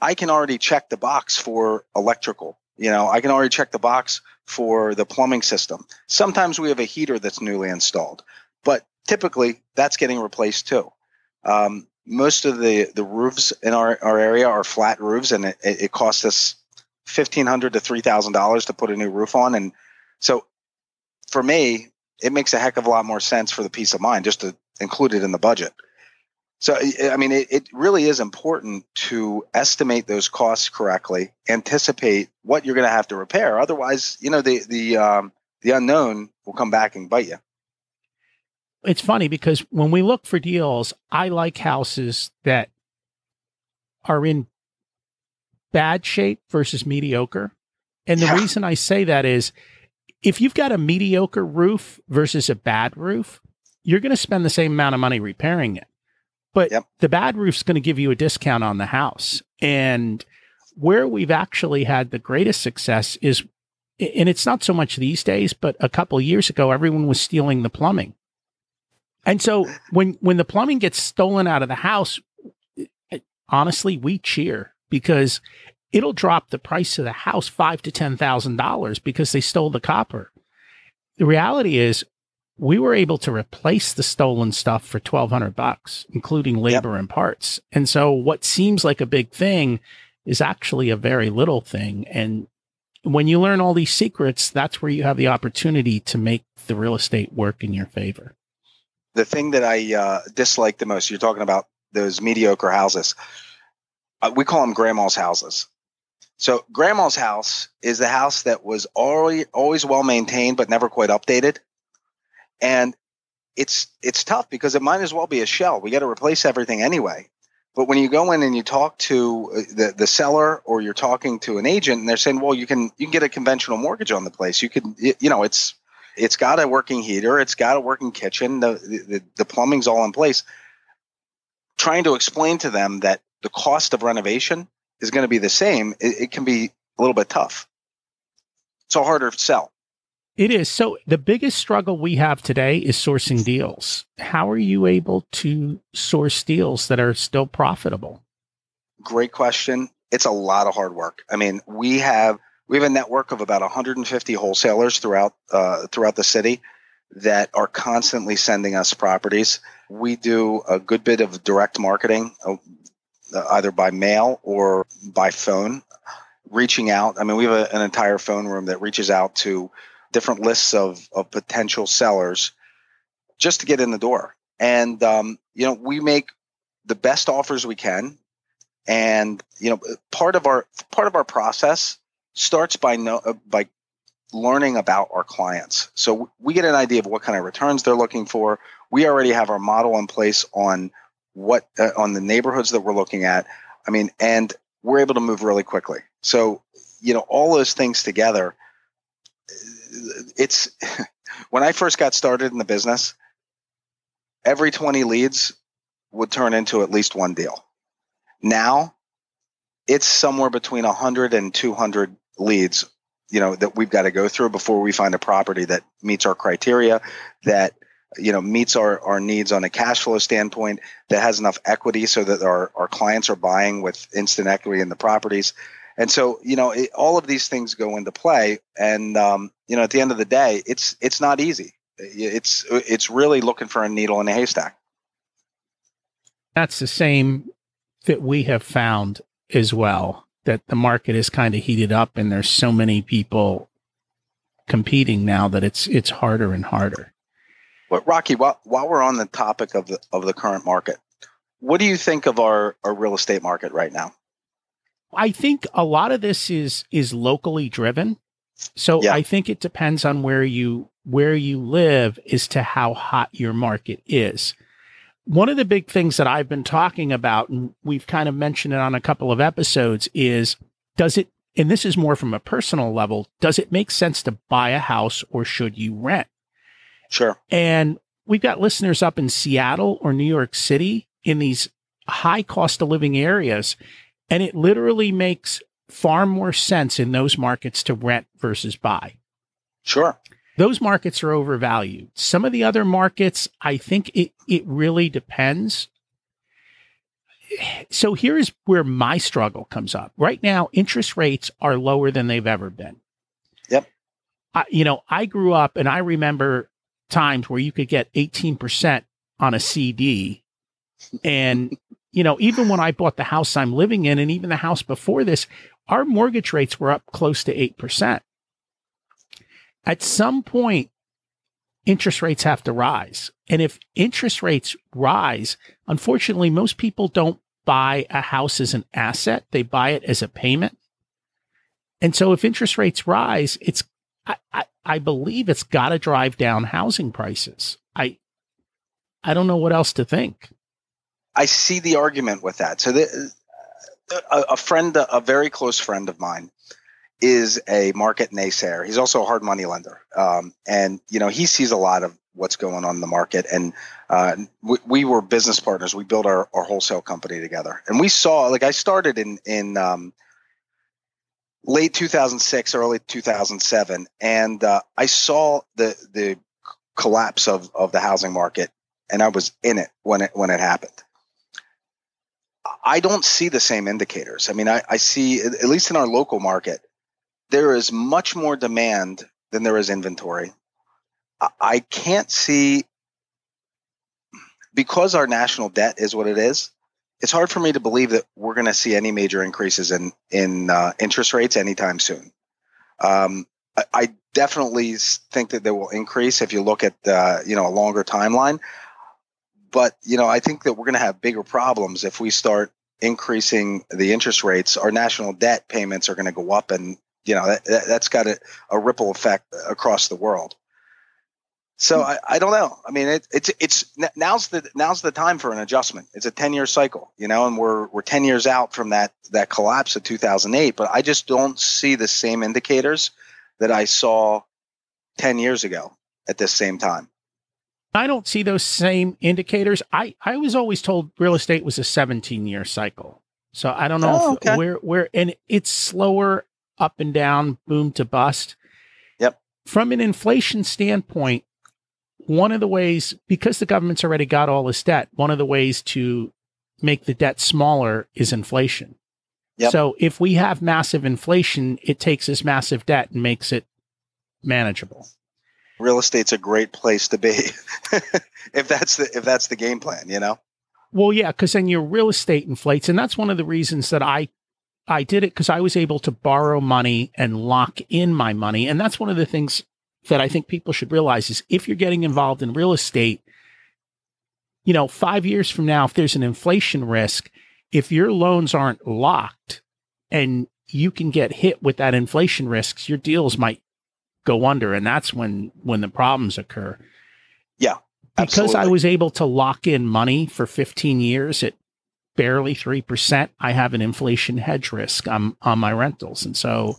I can already check the box for electrical. I can already check the box for the plumbing system. Sometimes we have a heater that's newly installed, but typically that's getting replaced too. Most of the roofs in our area are flat roofs, and it costs us $1,500 to $3,000 to put a new roof on. And so for me, it makes a heck of a lot more sense for the peace of mind just to include it in the budget. So, I mean, it really is important to estimate those costs correctly, anticipate what you're going to have to repair. Otherwise, the unknown will come back and bite you. It's funny because when we look for deals, I like houses that are in bad shape versus mediocre. And the reason I say that is if you've got a mediocre roof versus a bad roof, you're going to spend the same amount of money repairing it. But the bad roof's going to give you a discount on the house. And where we've actually had the greatest success is, and it's not so much these days, but a couple of years ago, everyone was stealing the plumbing. And so when the plumbing gets stolen out of the house, honestly, we cheer because it'll drop the price of the house $5,000 to $10,000 because they stole the copper. The reality is we were able to replace the stolen stuff for $1,200, including labor and parts. And so what seems like a big thing is actually a very little thing. And when you learn all these secrets, that's where you have the opportunity to make the real estate work in your favor. The thing that I dislike the most, you're talking about those mediocre houses. We call them grandma's houses. So grandma's house is the house that was always well maintained, but never quite updated. And it's tough because it might as well be a shell. We got to replace everything anyway. But when you go in and you talk to the seller or you're talking to an agent and they're saying, well, you can get a conventional mortgage on the place. You can, it's got a working heater. It's got a working kitchen. The plumbing's all in place. Trying to explain to them that the cost of renovation is going to be the same, it can be a little bit tough. It's a harder sell. It is. So the biggest struggle we have today is sourcing deals. How are you able to source deals that are still profitable? Great question. It's a lot of hard work. I mean, we have a network of about 150 wholesalers throughout the city that are constantly sending us properties. We do a good bit of direct marketing, either by mail or by phone, reaching out. I mean, we have an entire phone room that reaches out to different lists of potential sellers just to get in the door. And, we make the best offers we can. And, part of our process starts by learning about our clients. So we get an idea of what kind of returns they're looking for. We already have our model in place on on the neighborhoods that we're looking at. I mean, and we're able to move really quickly. So, all those things together, it's when I first got started in the business, every 20 leads would turn into at least one deal. Now it's somewhere between 100 and 200 leads, that we've got to go through before we find a property that meets our criteria, that, meets our needs on a cash flow standpoint, that has enough equity so that our clients are buying with instant equity in the properties. And so, all of these things go into play. And, at the end of the day, it's not easy. It's really looking for a needle in a haystack. That's the same that we have found as well. that the market is kind of heated up and there's so many people competing now that it's harder and harder. But Rocky, while we're on the topic of the current market, what do you think of our real estate market right now? I think a lot of this is locally driven. So Yeah. I think it depends on where you live as to how hot your market is. One of the big things that I've been talking about, and we've kind of mentioned it on a couple of episodes, is does it, and this is more from a personal level, does it make sense to buy a house or should you rent? Sure. And we've got listeners up in Seattle or New York City in these high cost of living areas, and it literally makes far more sense in those markets to rent versus buy. Sure. Those markets are overvalued. Some of the other markets, I think it really depends. So here's where my struggle comes up. Right now, interest rates are lower than they've ever been. Yep. I grew up and I remember times where you could get 18% on a CD. And, even when I bought the house I'm living in and even the house before this, our mortgage rates were up close to 8%. At some point, interest rates have to rise. And if interest rates rise, unfortunately, most people don't buy a house as an asset. They buy it as a payment. And so if interest rates rise, I believe it's got to drive down housing prices. I don't know what else to think. I see the argument with that. So a very close friend of mine is a market naysayer. He's also a hard money lender. And he sees a lot of what's going on in the market. And we were business partners. We built our wholesale company together. And we saw, I started in late 2006, early 2007. And I saw the collapse of the housing market, and I was in it when it happened. I don't see the same indicators. I mean, I see, at least in our local market, there is much more demand than there is inventory. I can't see, because our national debt is what it is, it's hard for me to believe that we're going to see any major increases in interest rates anytime soon. I definitely think that they will increase if you look at a longer timeline. But, I think that we're going to have bigger problems if we start increasing the interest rates. Our national debt payments are going to go up, and that's got a ripple effect across the world. So I don't know. I mean, it's now's the time for an adjustment. It's a 10-year cycle, and we're 10 years out from that collapse of 2008. But I just don't see the same indicators that I saw 10 years ago at this same time. I don't see those same indicators. I was always told real estate was a 17-year cycle. So I don't know where, and it's slower up and down, boom to bust. Yep. From an inflation standpoint, one of the ways, because the government's already got all this debt, one of the ways to make the debt smaller is inflation. Yep. So if we have massive inflation, it takes this massive debt and makes it manageable. Real estate's a great place to be if that's the game plan, Well, yeah, because then your real estate inflates, and that's one of the reasons that I did it, because I was able to borrow money and lock in my money, and that's one of the things that I think people should realize is if you're getting involved in real estate, 5 years from now, if there's an inflation risk, if your loans aren't locked and you can get hit with that inflation risks, your deals might go under, and that's when the problems occur. Yeah, absolutely. Because I was able to lock in money for 15 years at barely 3%, I have an inflation hedge risk on my rentals. And so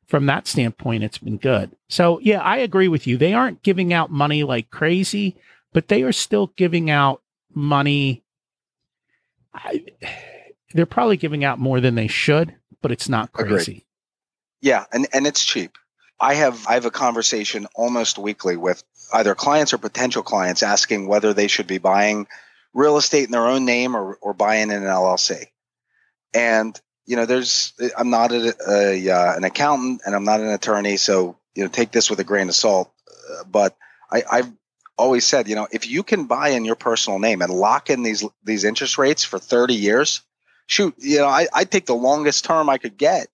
from that standpoint, it's been good. So yeah, I agree with you. They aren't giving out money like crazy, but they are still giving out money. They're probably giving out more than they should, but it's not crazy. Agreed. Yeah, and it's cheap. I have a conversation almost weekly with either clients or potential clients asking whether they should be buying real estate in their own name or buying in an LLC. And I'm not an accountant and I'm not an attorney, so take this with a grain of salt. But I've always said, if you can buy in your personal name and lock in these interest rates for 30 years, shoot, I take the longest term I could get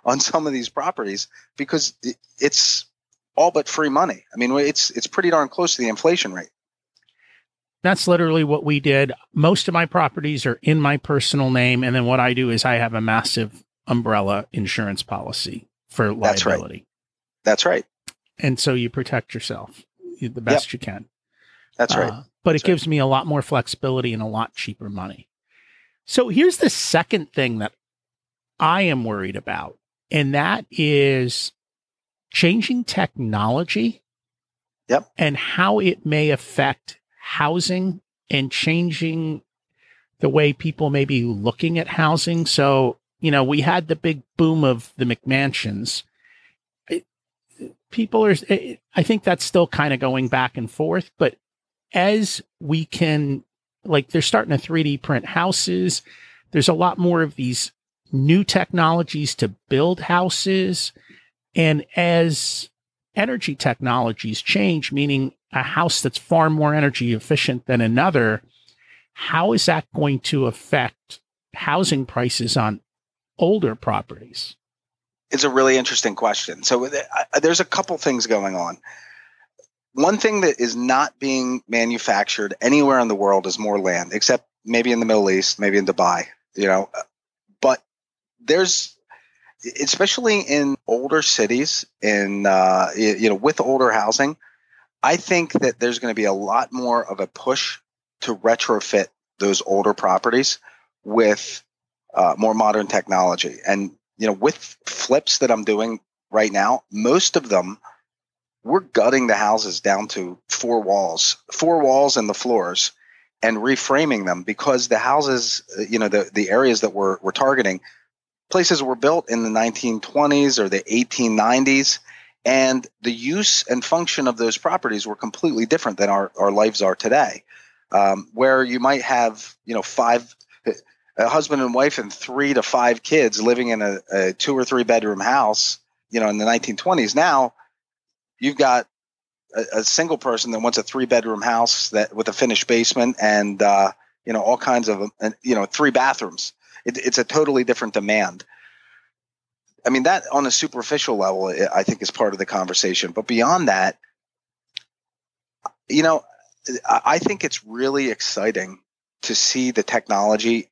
on some of these properties because it's all but free money. I mean, it's pretty darn close to the inflation rate. That's literally what we did. Most of my properties are in my personal name. And then what I do is I have a massive umbrella insurance policy for liability. That's right. And so you protect yourself the best you can. That's right. But it gives me a lot more flexibility and a lot cheaper money. So here's the second thing that I am worried about, and that is changing technology and how it may affect housing and changing the way people may be looking at housing. So, we had the big boom of the McMansions. I think that's still kind of going back and forth, but as we can, they're starting to 3D print houses. There's a lot more of these new technologies to build houses. And as energy technologies change, meaning a house that's far more energy efficient than another, how is that going to affect housing prices on older properties? It's a really interesting question. So there's a couple things going on. One thing that is not being manufactured anywhere in the world is more land, except maybe in the Middle East, maybe in Dubai, But there's, especially in older cities, with older housing, I think that there's going to be a lot more of a push to retrofit those older properties with more modern technology. And, with flips that I'm doing right now, most of them, we're gutting the houses down to four walls and the floors and reframing them because the houses, the areas that we're targeting, places were built in the 1920s or the 1890s. And the use and function of those properties were completely different than our lives are today, where you might have, a husband and wife and 3 to 5 kids living in a 2 or 3 bedroom house, in the 1920s. Now you've got a single person that wants a 3 bedroom house with a finished basement and, all kinds of, 3 bathrooms. It's a totally different demand. I mean, that on a superficial level, I think is part of the conversation. But beyond that, I think it's really exciting to see the technology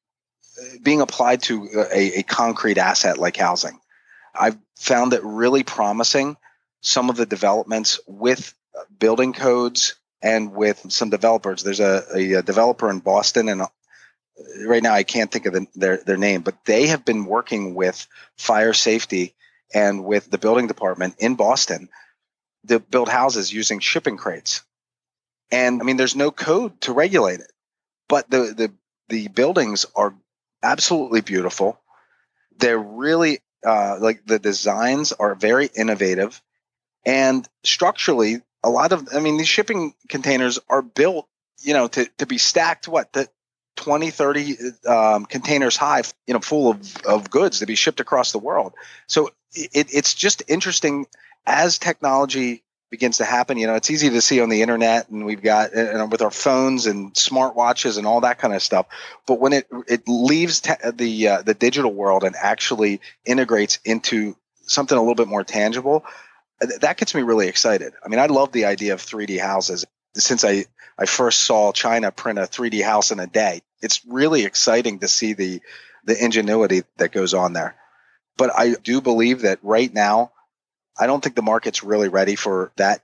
being applied to a concrete asset like housing. I've found it really promising, some of the developments with building codes and with some developers. There's a developer in Boston, and right now I can't think of their name, but they have been working with fire safety and with the building department in Boston to build houses using shipping crates. And I mean, there's no code to regulate it, but the buildings are absolutely beautiful. They're really the designs are very innovative, and structurally, a lot of, these shipping containers are built, to be stacked, 20, 30 containers high, full of goods to be shipped across the world. So it's just interesting as technology begins to happen. It's easy to see on the internet, and we've got with our phones and smartwatches and all that kind of stuff. But when it leaves the digital world and actually integrates into something a little bit more tangible, that gets me really excited. I mean, I love the idea of 3D houses. Since I first saw China print a 3D house in a day, it's really exciting to see the ingenuity that goes on there. But I do believe that right now, I don't think the market's really ready for that.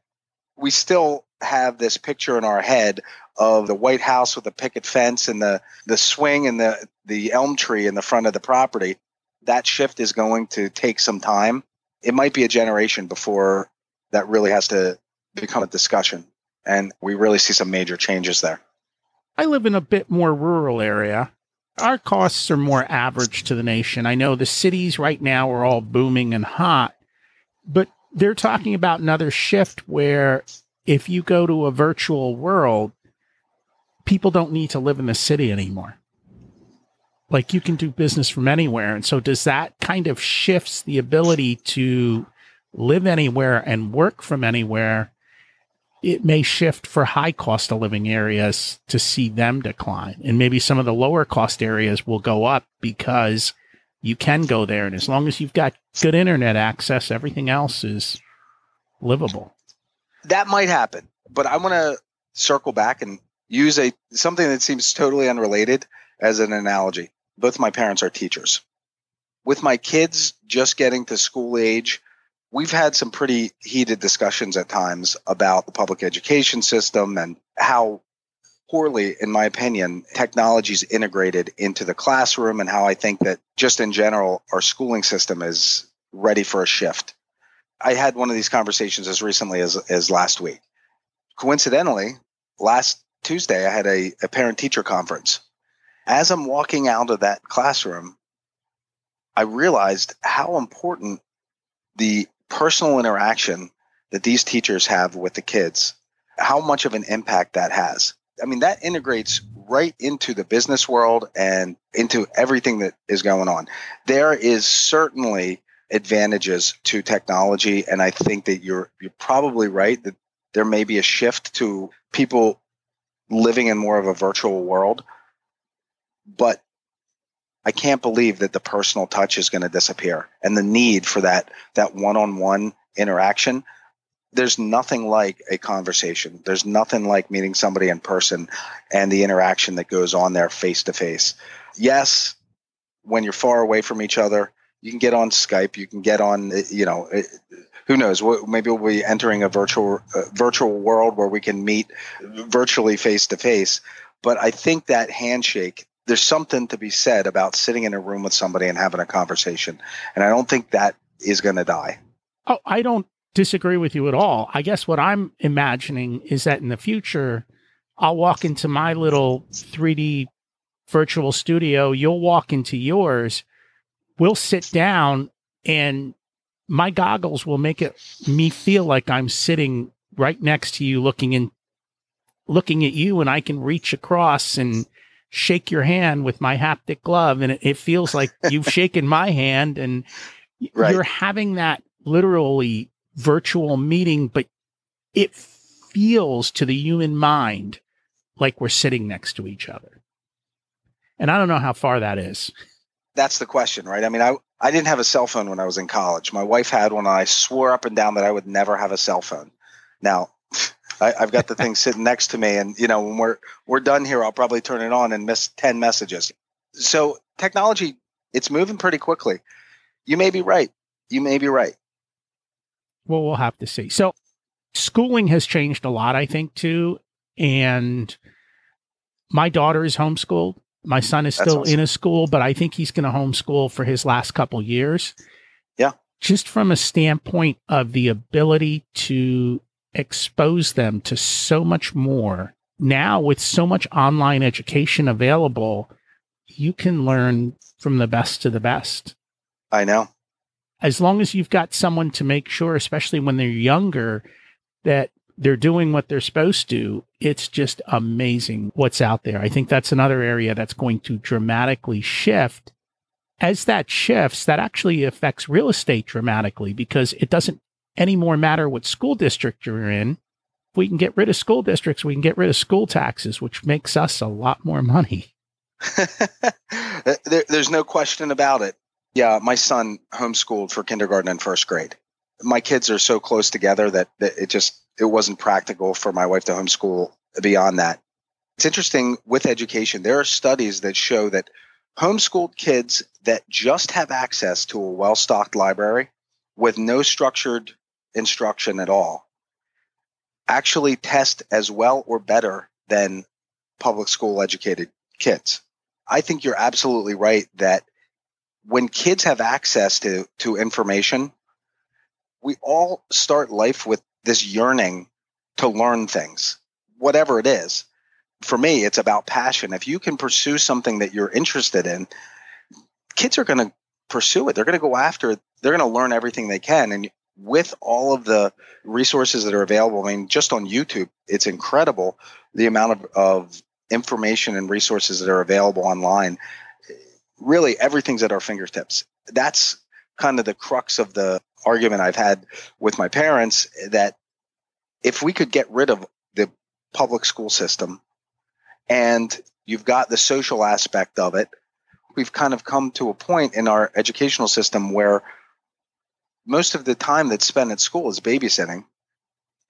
We still have this picture in our head of the White House with the picket fence and the swing and the elm tree in the front of the property. That shift is going to take some time. It might be a generation before that really has to become a discussion. And we really see some major changes there. I live in a bit more rural area. Our costs are more average to the nation. I know the cities right now are all booming and hot, but they're talking about another shift where if you go to a virtual world, people don't need to live in the city anymore. Like, you can do business from anywhere. And so does that kind of shifts the ability to live anywhere and work from anywhere? it may shift for high cost of living areas to see them decline. And maybe some of the lower cost areas will go up because you can go there. And as long as you've got good internet access, everything else is livable. That might happen, but I want to circle back and use something that seems totally unrelated as an analogy. Both my parents are teachers. With my kids just getting to school age, we've had some pretty heated discussions at times about the public education system and how poorly, in my opinion, technology is integrated into the classroom, and how I think that just in general, our schooling system is ready for a shift. I had one of these conversations as recently as last week. Coincidentally, last Tuesday, I had a parent-teacher conference. As I'm walking out of that classroom, I realized how important the personal interaction that these teachers have with the kids, how much of an impact that has. I mean, that integrates right into the business world and into everything that is going on. There is certainly advantages to technology, and I think that you're probably right that there may be a shift to people living in more of a virtual world, but I can't believe that the personal touch is going to disappear, and the need for that one-on-one interaction. There's nothing like a conversation. There's nothing like meeting somebody in person and the interaction that goes on there face to face. Yes, when you're far away from each other, you can get on Skype, you can get on, who knows, maybe we'll be entering a virtual world where we can meet virtually face to face. But I think that handshake, there's something to be said about sitting in a room with somebody and having a conversation. And I don't think that is going to die. Oh, I don't disagree with you at all. I guess what I'm imagining is that in the future, I'll walk into my little 3D virtual studio. You'll walk into yours. We'll sit down and my goggles will make me feel like I'm sitting right next to you, looking at you, and I can reach across and shake your hand with my haptic glove. And it feels like you've shaken my hand, and right. You're having that literally virtual meeting, but it feels to the human mind like we're sitting next to each other. And I don't know how far that is. That's the question, right? I mean, I didn't have a cell phone when I was in college. My wife had one, and I swore up and down that I would never have a cell phone. Now, I've got the thing sitting next to me, and when we're done here, I'll probably turn it on and miss 10 messages. So technology, it's moving pretty quickly. You may be right. Well, we'll have to see. So schooling has changed a lot, I think, too. And my daughter is homeschooled. My son is still in a school, but I think he's going to homeschool for his last couple years. Yeah. Just from a standpoint of the ability to expose them to so much more. Now, with so much online education available, you can learn from the best to the best. I know. As long as you've got someone to make sure, especially when they're younger, that they're doing what they're supposed to, it's just amazing what's out there. I think that's another area that's going to dramatically shift. As that shifts, that actually affects real estate dramatically, because it doesn't anymore matter what school district you're in. If we can get rid of school districts, we can get rid of school taxes, which makes us a lot more money. There's no question about it. Yeah, my son homeschooled for kindergarten and first grade. My kids are so close together that it wasn't practical for my wife to homeschool beyond that. It's interesting with education. There are studies that show that homeschooled kids that just have access to a well-stocked library with no structured instruction at all actually test as well or better than public school educated kids. I think you're absolutely right that when kids have access to information, we all start life with this yearning to learn things, whatever it is. For me, it's about passion. If you can pursue something that you're interested in, kids are going to pursue it. They're going to go after it. They're going to learn everything they can. And with all of the resources that are available, I mean, just on YouTube, it's incredible the amount of information and resources that are available online. Really, everything's at our fingertips. That's kind of the crux of the argument I've had with my parents, that if we could get rid of the public school system and you've got the social aspect of it, we've kind of come to a point in our educational system where most of the time that's spent at school is babysitting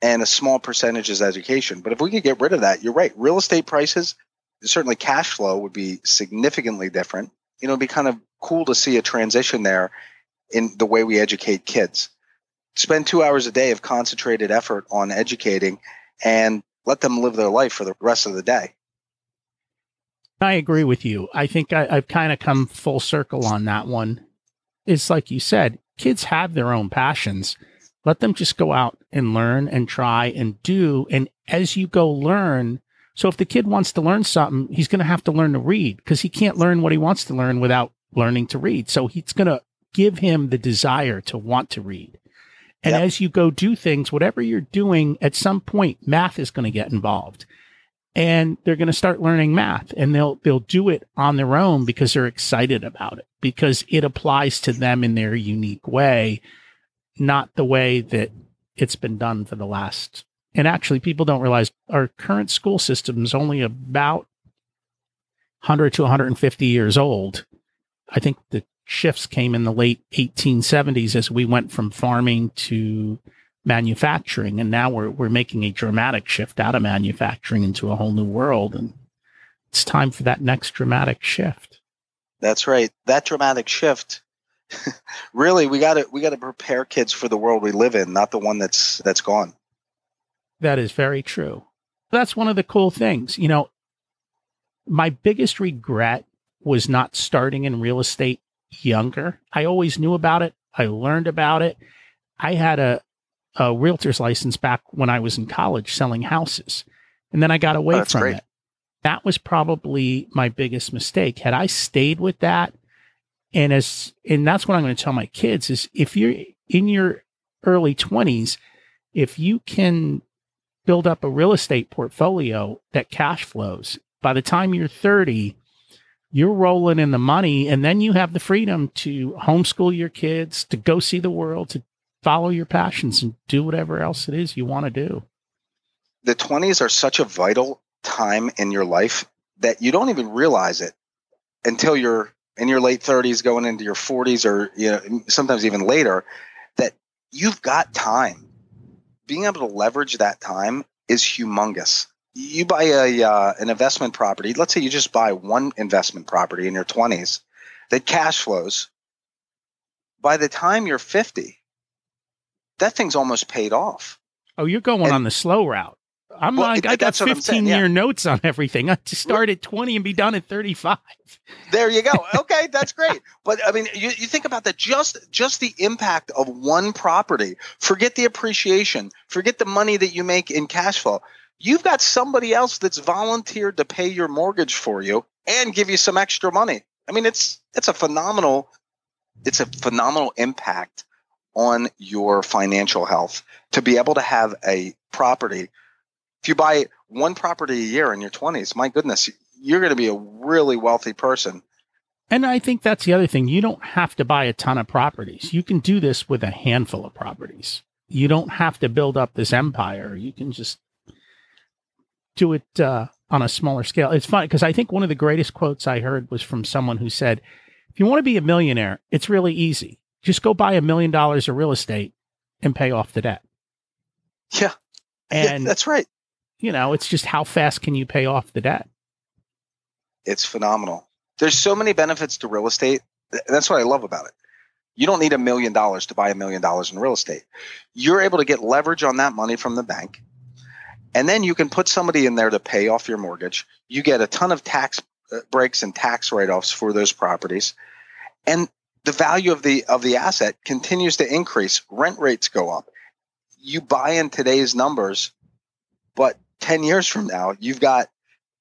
and a small percentage is education. But if we could get rid of that, you're right. Real estate prices, certainly cash flow would be significantly different. It'd be kind of cool to see a transition there in the way we educate kids. Spend 2 hours a day of concentrated effort on educating and let them live their life for the rest of the day. I agree with you. I think I've kind of come full circle on that one. It's like you said, kids have their own passions. Let them just go out and learn and try and do. And as you go learn, so if the kid wants to learn something, he's going to have to learn to read because he can't learn what he wants to learn without learning to read. So he's going to give him the desire to want to read. And as you go do things, whatever you're doing, at some point, math is going to get involved. And they're going to start learning math, and they'll do it on their own because they're excited about it, because it applies to them in their unique way, not the way that it's been done for the last. And actually, people don't realize our current school system is only about 100 to 150 years old. I think the shifts came in the late 1870s as we went from farming to manufacturing, and now we're making a dramatic shift out of manufacturing into a whole new world, and it's time for that next dramatic shift. That's right. That dramatic shift. Really, we got to prepare kids for the world we live in, not the one that's gone. That is very true. That's one of the cool things. My biggest regret was not starting in real estate younger. I always knew about it. I learned about it. I had a realtor's license back when I was in college selling houses. And then I got away from it. That was probably my biggest mistake. Had I stayed with that, and that's what I'm going to tell my kids is if you're in your early 20s, if you can build up a real estate portfolio that cash flows, by the time you're 30, you're rolling in the money, and then you have the freedom to homeschool your kids, to go see the world, to follow your passions and do whatever else it is you want to do. The 20s are such a vital time in your life that you don't even realize it until you're in your late 30s going into your 40s, or sometimes even later, that you've got time. Being able to leverage that time is humongous. You buy an investment property. Let's say you just buy one investment property in your 20s that cash flows. By the time you're 50, that thing's almost paid off. Oh, you're going on the slow route. I got 15-year notes on everything. I just start at 20 and be done at 35. There you go. Okay, that's great. But I mean, you think about that, just the impact of one property. Forget the appreciation. Forget the money that you make in cash flow. You've got somebody else that's volunteered to pay your mortgage for you and give you some extra money. I mean, it's a phenomenal impact on your financial health to be able to have a property. If you buy one property a year in your 20s, my goodness, you're going to be a really wealthy person. And I think that's the other thing. You don't have to buy a ton of properties. You can do this with a handful of properties. You don't have to build up this empire. You can just do it on a smaller scale. It's funny because I think one of the greatest quotes I heard was from someone who said, if you want to be a millionaire, it's really easy. Just go buy $1 million of real estate and pay off the debt. Yeah. And that's right. It's just how fast can you pay off the debt? It's phenomenal. There's so many benefits to real estate. That's what I love about it. You don't need $1 million to buy $1 million in real estate. You're able to get leverage on that money from the bank. And then you can put somebody in there to pay off your mortgage. You get a ton of tax breaks and tax write-offs for those properties. And the value of the asset continues to increase. Rent rates go up. You buy in today's numbers, but 10 years from now, you've got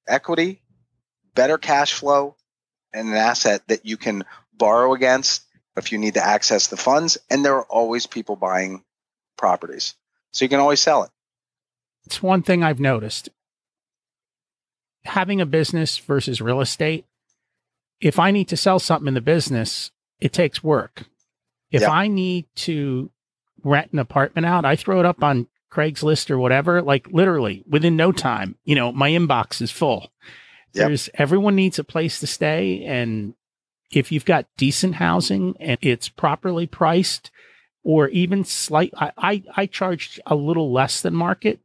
equity, better cash flow, and an asset that you can borrow against if you need to access the funds. And there are always people buying properties. So you can always sell it. It's one thing I've noticed. Having a business versus real estate, if I need to sell something in the business, it takes work. If I need to rent an apartment out, I throw it up on Craigslist or whatever, like literally within no time, my inbox is full. Yep. Everyone needs a place to stay. And if you've got decent housing and it's properly priced, or even I charge a little less than market,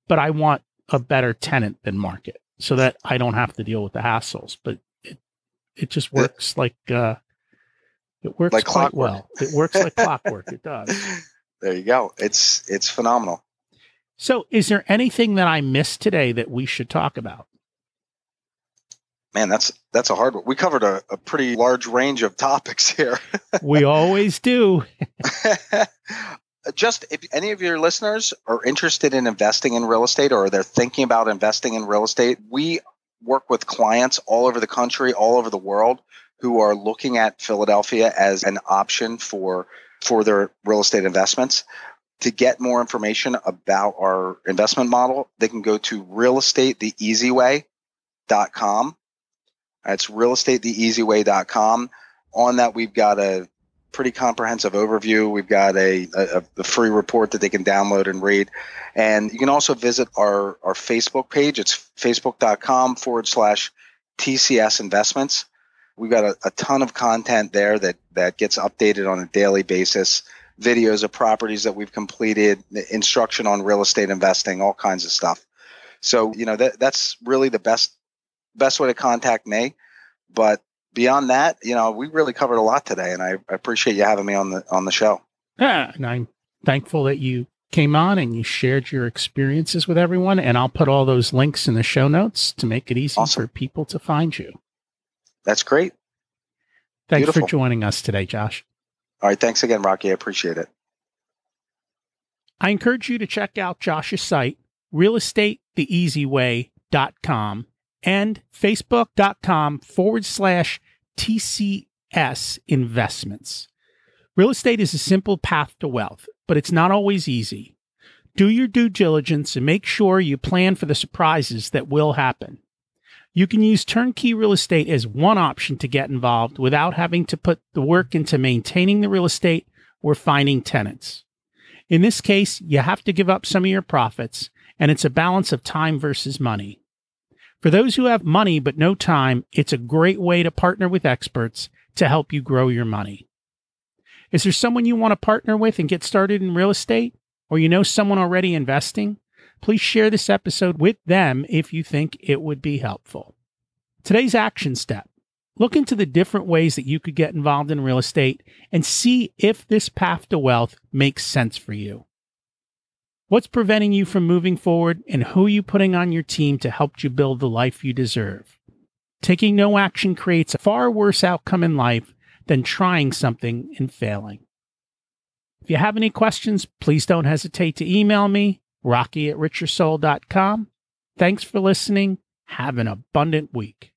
but I want a better tenant than market so that I don't have to deal with the hassles. But it just works it works like quite clockwork. well. It works like clockwork. It does. There you go. It's phenomenal. So is there anything that I missed today that we should talk about? Man, that's a hard one. We covered a pretty large range of topics here. We always do. Just if any of your listeners are interested in investing in real estate or they're thinking about investing in real estate, we work with clients all over the country, all over the world who are looking at Philadelphia as an option for their real estate investments. To get more information about our investment model, they can go to realestatetheeasyway.com. That's realestatetheeasyway.com. On that, we've got a pretty comprehensive overview. We've got a free report that they can download and read. And you can also visit our Facebook page. It's facebook.com/TCS Investments. We've got a ton of content there that gets updated on a daily basis. Videos of properties that we've completed, instruction on real estate investing, all kinds of stuff. So, that's really the best way to contact me. But beyond that, we really covered a lot today, and I appreciate you having me on the show. Yeah, and I'm thankful that you came on and you shared your experiences with everyone. And I'll put all those links in the show notes to make it easy for people to find you. That's great. Thanks for joining us today, Josh. All right. Thanks again, Rocky. I appreciate it. I encourage you to check out Josh's site, realestatetheeasyway.com and facebook.com/TCS Investments. Real estate is a simple path to wealth, but it's not always easy. Do your due diligence and make sure you plan for the surprises that will happen. You can use Turnkey Real Estate as one option to get involved without having to put the work into maintaining the real estate or finding tenants. In this case, you have to give up some of your profits, and it's a balance of time versus money. For those who have money but no time, it's a great way to partner with experts to help you grow your money. Is there someone you want to partner with and get started in real estate? Or someone already investing? Please share this episode with them if you think it would be helpful. Today's action step. Look into the different ways that you could get involved in real estate and see if this path to wealth makes sense for you. What's preventing you from moving forward, and who are you putting on your team to help you build the life you deserve? Taking no action creates a far worse outcome in life than trying something and failing. If you have any questions, please don't hesitate to email me, rocky@richardsoul.com. Thanks for listening. Have an abundant week.